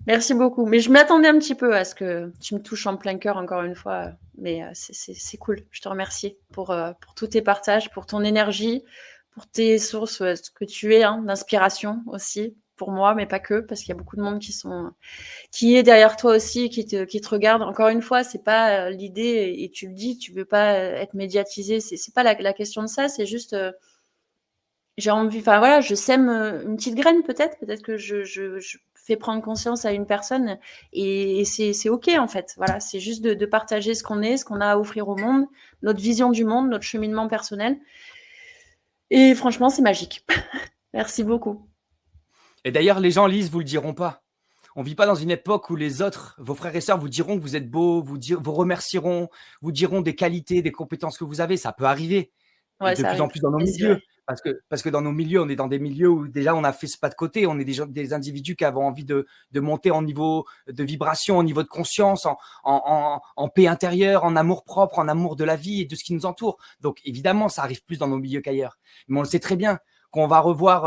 Merci beaucoup. Mais je m'attendais un petit peu à ce que tu me touches en plein cœur encore une fois. Mais c'est cool. Je te remercie pour tous tes partages, pour ton énergie, pour tes sources, ce que tu es, hein, d'inspiration aussi pour moi, mais pas que, parce qu'il y a beaucoup de monde qui est derrière toi aussi, qui te regarde. Encore une fois, c'est pas l'idée, et tu le dis, tu veux pas être médiatisé. C'est pas la question de ça. C'est juste j'ai envie, enfin voilà, je sème une petite graine peut-être que je fais prendre conscience à une personne et c'est ok en fait. Voilà, c'est juste de partager ce qu'on est, ce qu'on a à offrir au monde, notre vision du monde, notre cheminement personnel. Et franchement, c'est magique. Merci beaucoup. Et d'ailleurs, les gens, Lise, vous le diront pas. On vit pas dans une époque où les autres, vos frères et sœurs, vous diront que vous êtes beau, vous remercieront, vous diront des qualités, des compétences que vous avez. Ça peut arriver. Et Ouais, de ça plus en arrive. plus dans nos Et c'est vrai. milieux. Parce que dans nos milieux, on est dans des milieux où déjà on a fait ce pas de côté. On est des individus qui avons envie de monter en niveau de vibration, en niveau de conscience, en paix intérieure, en amour propre, en amour de la vie et de ce qui nous entoure. Donc évidemment, ça arrive plus dans nos milieux qu'ailleurs. Mais on le sait très bien. Qu'on va revoir,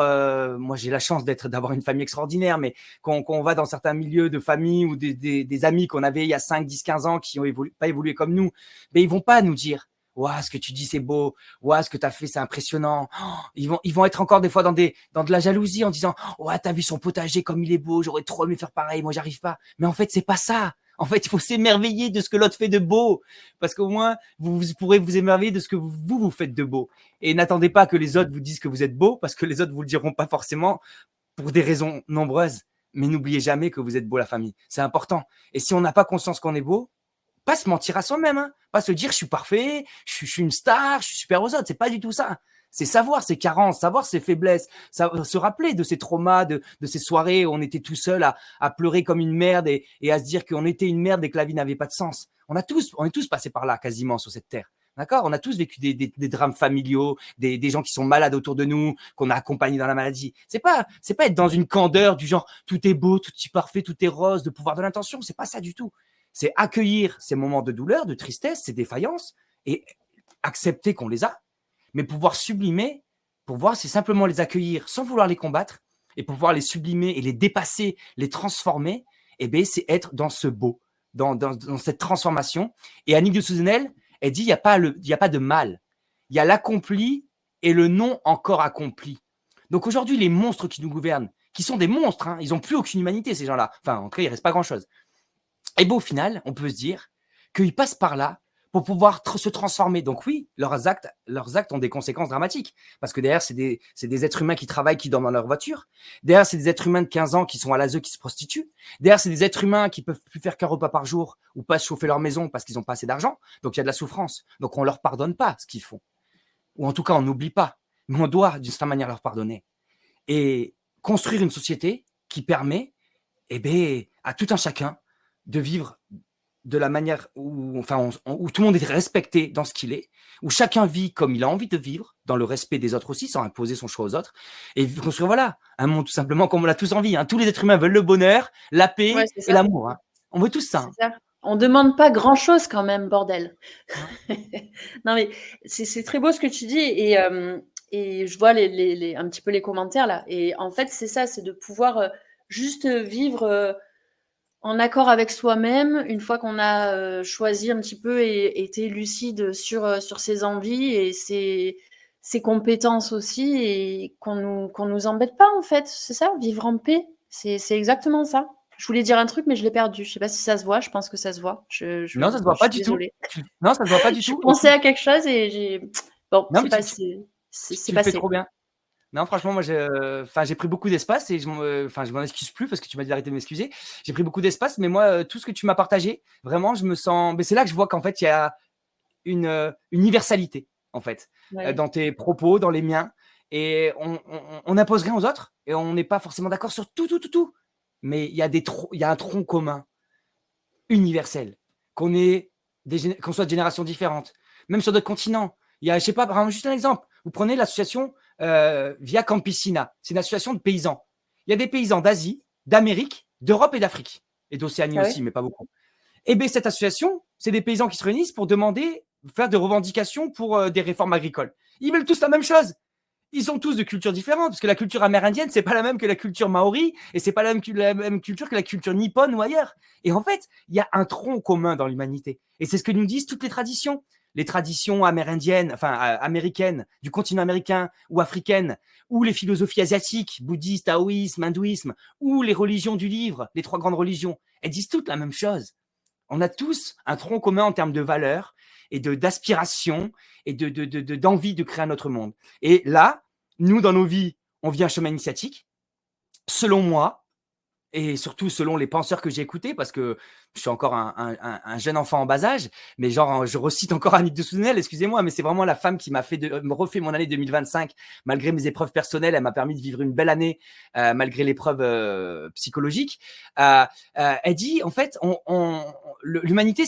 moi j'ai la chance d'avoir une famille extraordinaire, mais qu'on va dans certains milieux de famille ou des amis qu'on avait il y a 5, 10, 15 ans qui ont pas évolué comme nous, mais ils vont pas nous dire ouah, ce que tu dis, c'est beau. Ouah, ce que tu as fait, c'est impressionnant. Oh, ils vont être encore des fois dans de la jalousie en disant ouah, t'as vu son potager comme il est beau, j'aurais trop aimé faire pareil, moi j'arrive pas. Mais en fait, c'est pas ça. En fait, il faut s'émerveiller de ce que l'autre fait de beau. Parce qu'au moins, vous pourrez vous émerveiller de ce que vous faites de beau. Et n'attendez pas que les autres vous disent que vous êtes beau, parce que les autres vous le diront pas forcément pour des raisons nombreuses. Mais n'oubliez jamais que vous êtes beau, la famille. C'est important. Et si on n'a pas conscience qu'on est beau, pas se mentir à soi-même, hein. Pas se dire je suis parfait, je suis une star, je suis super aux autres. C'est pas du tout ça. C'est savoir ses carences, savoir ses faiblesses, se rappeler de ses traumas, de ces soirées où on était tout seul à pleurer comme une merde et à se dire qu'on était une merde et que la vie n'avait pas de sens. On est tous passés par là quasiment sur cette terre. D'accord? On a tous vécu des drames familiaux, des gens qui sont malades autour de nous, qu'on a accompagnés dans la maladie. C'est pas être dans une candeur du genre tout est beau, tout est parfait, tout est rose, de pouvoir de l'intention. C'est pas ça du tout. C'est accueillir ces moments de douleur, de tristesse, ces défaillances et accepter qu'on les a, mais pouvoir sublimer, pouvoir c'est simplement les accueillir sans vouloir les combattre et pouvoir les sublimer et les dépasser, les transformer, et bien c'est être dans ce beau, dans cette transformation. Et Annick de Souzenel, elle dit il n'y a pas de mal, il y a l'accompli et le non encore accompli. Donc aujourd'hui, les monstres qui nous gouvernent, qui sont des monstres, hein, ils n'ont plus aucune humanité ces gens-là. Enfin, en tout cas, il ne reste pas grand-chose. Et bien, au final, on peut se dire qu'ils passent par là pour pouvoir se transformer. Donc oui, leurs actes ont des conséquences dramatiques. Parce que derrière, c'est des êtres humains qui travaillent, qui dorment dans leur voiture. Derrière, c'est des êtres humains de 15 ans qui sont à l'ASE, qui se prostituent. Derrière, c'est des êtres humains qui peuvent plus faire qu'un repas par jour ou pas se chauffer leur maison parce qu'ils n'ont pas assez d'argent. Donc il y a de la souffrance. Donc on leur pardonne pas ce qu'ils font. Ou en tout cas, on n'oublie pas. Mais on doit, d'une certaine manière, leur pardonner. Et construire une société qui permet, à tout un chacun de vivre de la manière où tout le monde est respecté dans ce qu'il est, où chacun vit comme il a envie de vivre, dans le respect des autres aussi, sans imposer son choix aux autres, et construire voilà, un monde tout simplement comme on l'a tous envie. Hein. Tous les êtres humains veulent le bonheur, la paix et l'amour. Hein. On veut tous ça. C'est ça. On demande pas grand-chose quand même, bordel. Non mais c'est très beau ce que tu dis et je vois un petit peu les commentaires là. Et en fait, c'est ça, c'est de pouvoir juste vivre en accord avec soi-même, une fois qu'on a choisi un petit peu et été lucide sur ses envies et ses compétences aussi, et qu'on nous embête pas en fait. C'est ça, vivre en paix. C'est exactement ça. Je voulais dire un truc, mais je l'ai perdu. Je sais pas si ça se voit. Je pense que ça se voit. Non, ça se voit Je pas suis du tout. désolée. Non, ça se voit pas du Je tout. pensais à quelque chose et j'ai. Bon, Non, c'est mais passé. C'est tu le fais passé. trop bien. Non, franchement, moi, j'ai pris beaucoup d'espace et je m'en excuse plus parce que tu m'as dit d'arrêter de m'excuser. J'ai pris beaucoup d'espace, mais moi, tout ce que tu m'as partagé, vraiment, je me sens. Mais c'est là que je vois qu'en fait, il y a une universalité, en fait, Ouais. dans tes propos, dans les miens. Et on n'impose rien aux autres et on n'est pas forcément d'accord sur tout. Mais il y a un tronc commun universel, qu'on soit de générations différentes, même sur d'autres continents. Il y a, je sais pas, par exemple, juste un exemple. Vous prenez l'association Via Campesina. C'est une association de paysans. Il y a des paysans d'Asie, d'Amérique, d'Europe et d'Afrique. Et d'Océanie Ah aussi, ouais. mais pas beaucoup. Et bien, cette association, c'est des paysans qui se réunissent pour demander, faire des revendications pour des réformes agricoles. Ils veulent tous la même chose. Ils sont tous de cultures différentes, parce que la culture amérindienne, c'est pas la même que la culture maori, et c'est pas la même culture que la culture nippone ou ailleurs. Et en fait, il y a un tronc commun dans l'humanité. Et c'est ce que nous disent toutes les traditions. Les traditions amérindiennes, enfin américaines, du continent américain ou africaines, ou les philosophies asiatiques, bouddhistes, taoïsme, hindouisme, ou les religions du livre, les 3 grandes religions, elles disent toutes la même chose. On a tous un tronc commun en termes de valeurs et d'aspiration et d'envie de créer un autre monde. Et là, nous, dans nos vies, on vit un chemin initiatique. Selon moi, et surtout selon les penseurs que j'ai écoutés, parce que je suis encore un jeune enfant en bas âge, mais genre, je recite encore Annick de Souzenel, excusez-moi, mais c'est vraiment la femme qui m'a me refait mon année 2025, malgré mes épreuves personnelles, elle m'a permis de vivre une belle année, malgré l'épreuve psychologique. Elle dit, en fait, l'humanité,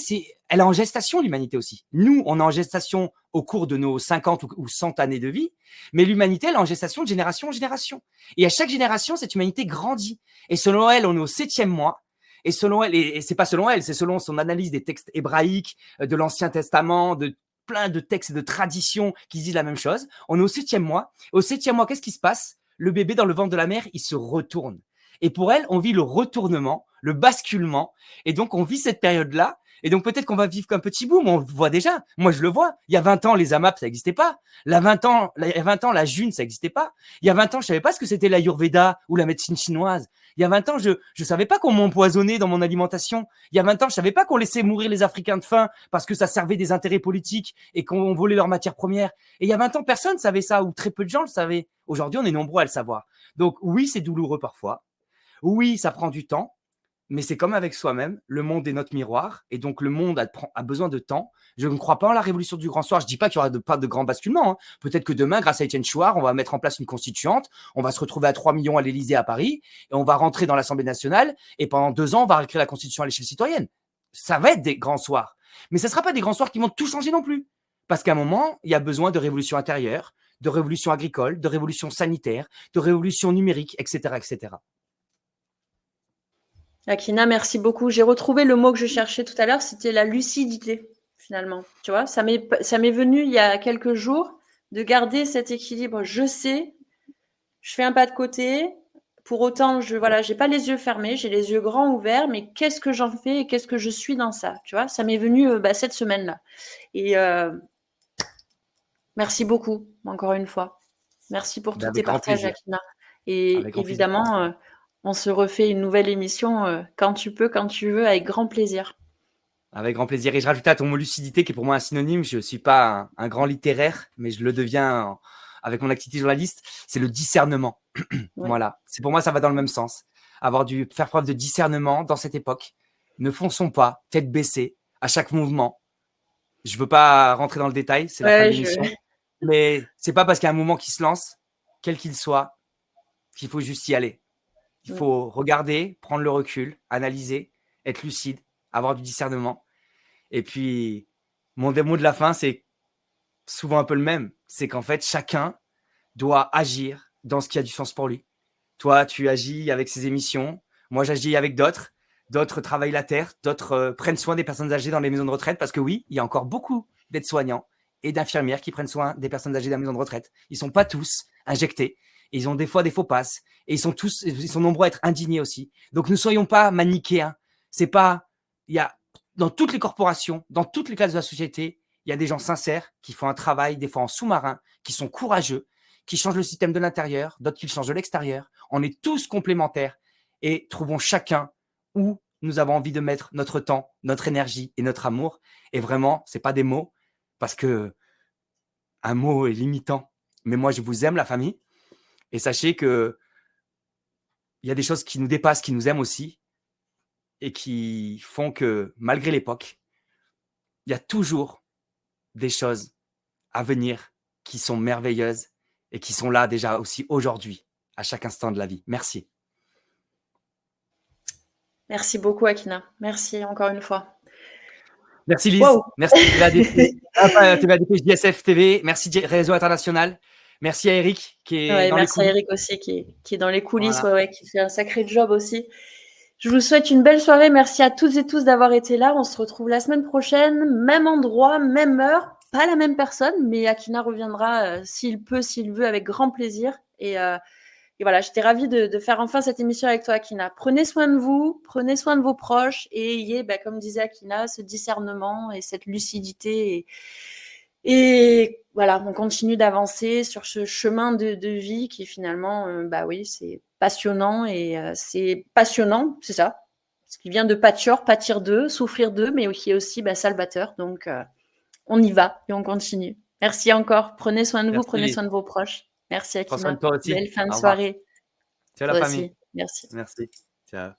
elle est en gestation, l'humanité aussi. Nous, on est en gestation au cours de nos 50 ou 100 années de vie, mais l'humanité, elle est en gestation de génération en génération. Et à chaque génération, cette humanité grandit. Et selon elle, on est au 7e mois. Et selon elle, et c'est pas selon elle, c'est selon son analyse des textes hébraïques, de l'Ancien Testament, de plein de textes et de traditions qui disent la même chose. On est au 7e mois. Au 7e mois, qu'est-ce qui se passe? Le bébé dans le ventre de la mère, il se retourne. Et pour elle, on vit le retournement, le basculement. Et donc, on vit cette période-là. Et donc, peut-être qu'on va vivre qu'un petit bout, mais on le voit déjà. Moi, je le vois. Il y a 20 ans, les AMAP, ça n'existait pas. Il y a 20 ans, la June, ça n'existait pas. Il y a 20 ans, je savais pas ce que c'était l'Ayurveda ou la médecine chinoise. Il y a 20 ans, je savais pas qu'on m'empoisonnait dans mon alimentation. Il y a 20 ans, je savais pas qu'on laissait mourir les Africains de faim parce que ça servait des intérêts politiques et qu'on volait leurs matières premières. Et il y a 20 ans, personne savait ça ou très peu de gens le savaient. Aujourd'hui, on est nombreux à le savoir. Donc, oui, c'est douloureux parfois. Oui, ça prend du temps. Mais c'est comme avec soi-même, le monde est notre miroir, et donc le monde a besoin de temps. Je ne crois pas en la révolution du grand soir. Je ne dis pas qu'il n'y aura pas de grand basculement. Hein. Peut-être que demain, grâce à Étienne Chouard, on va mettre en place une constituante, on va se retrouver à 3 millions à l'Élysée à Paris, et on va rentrer dans l'Assemblée nationale, et pendant 2 ans, on va réécrire la constitution à l'échelle citoyenne. Ça va être des grands soirs. Mais ce ne sera pas des grands soirs qui vont tout changer non plus. Parce qu'à un moment, il y a besoin de révolution intérieure, de révolution agricole, de révolution sanitaire, de révolution numérique, etc., etc. Akina, merci beaucoup. J'ai retrouvé le mot que je cherchais tout à l'heure, c'était la lucidité, finalement. Tu vois, ça m'est venu il y a quelques jours de garder cet équilibre. Je sais, je fais un pas de côté. Pour autant, j'ai pas les yeux fermés, j'ai les yeux grands ouverts, mais qu'est-ce que j'en fais et qu'est-ce que je suis dans ça? Tu vois, ça m'est venu cette semaine-là. Et merci beaucoup, encore une fois. Merci pour tous tes Avec grand partages, plaisir. Akina. Et Avec grand plaisir. évidemment, on se refait une nouvelle émission quand tu peux, quand tu veux, avec grand plaisir. Avec grand plaisir. Et je rajoutais à ton mot lucidité, qui est pour moi un synonyme. Je ne suis pas un grand littéraire, mais je le deviens avec mon activité journaliste. C'est le discernement. Ouais. Voilà. C'est pour moi, ça va dans le même sens. Avoir dû faire preuve de discernement dans cette époque. Ne fonçons pas, tête baissée, à chaque mouvement. Je ne veux pas rentrer dans le détail, c'est la fin de l'émission. Mais c'est pas parce qu'il y a un mouvement qui se lance, quel qu'il soit, qu'il faut juste y aller. Il faut regarder, prendre le recul, analyser, être lucide, avoir du discernement. Et puis, mon mot de la fin, c'est souvent un peu le même. C'est qu'en fait, chacun doit agir dans ce qui a du sens pour lui. Toi, tu agis avec ces émissions. Moi, j'agis avec d'autres. D'autres travaillent la terre. D'autres prennent soin des personnes âgées dans les maisons de retraite. Parce que oui, il y a encore beaucoup d'aides-soignants et d'infirmières qui prennent soin des personnes âgées dans les maisons de retraite. Ils ne sont pas tous injectés. Et ils ont des fois des faux passes. Et ils sont nombreux à être indignés aussi. Donc, ne soyons pas manichéens. C'est pas... Il y a dans toutes les corporations, dans toutes les classes de la société, il y a des gens sincères qui font un travail, des fois en sous-marin, qui sont courageux, qui changent le système de l'intérieur, d'autres qui le changent de l'extérieur. On est tous complémentaires et trouvons chacun où nous avons envie de mettre notre temps, notre énergie et notre amour. Et vraiment, c'est pas des mots, parce que un mot est limitant. Mais moi, je vous aime, la famille. Et sachez que il y a des choses qui nous dépassent, qui nous aiment aussi, et qui font que, malgré l'époque, il y a toujours des choses à venir qui sont merveilleuses et qui sont là déjà aussi aujourd'hui, à chaque instant de la vie. Merci. Merci beaucoup, Akina. Merci encore une fois. Merci Lise. Wow. Merci TVADP, JSF TV. Merci Réseau International. Merci à Eric qui est dans les coulisses. Merci à Eric aussi qui est dans les coulisses, Voilà. qui fait un sacré job aussi. Je vous souhaite une belle soirée. Merci à toutes et tous d'avoir été là. On se retrouve la semaine prochaine, même endroit, même heure. Pas la même personne, mais Akina reviendra s'il peut, s'il veut, avec grand plaisir. Et voilà, j'étais ravie de faire enfin cette émission avec toi, Akina. Prenez soin de vous, prenez soin de vos proches et ayez, comme disait Akina, ce discernement et cette lucidité. Et voilà, on continue d'avancer sur ce chemin de vie qui finalement, oui, c'est passionnant et c'est passionnant, c'est ça. Ce qui vient de pâtir d'eux, souffrir d'eux, mais qui est aussi salvateur. Donc, on y va et on continue. Merci encore. Prenez soin de vous, prenez soin de vos proches. Merci, Prends soin Akina. de toi aussi. Belle fin de Au revoir. soirée. Ciao la Toi famille. aussi. Merci. Merci. Ciao.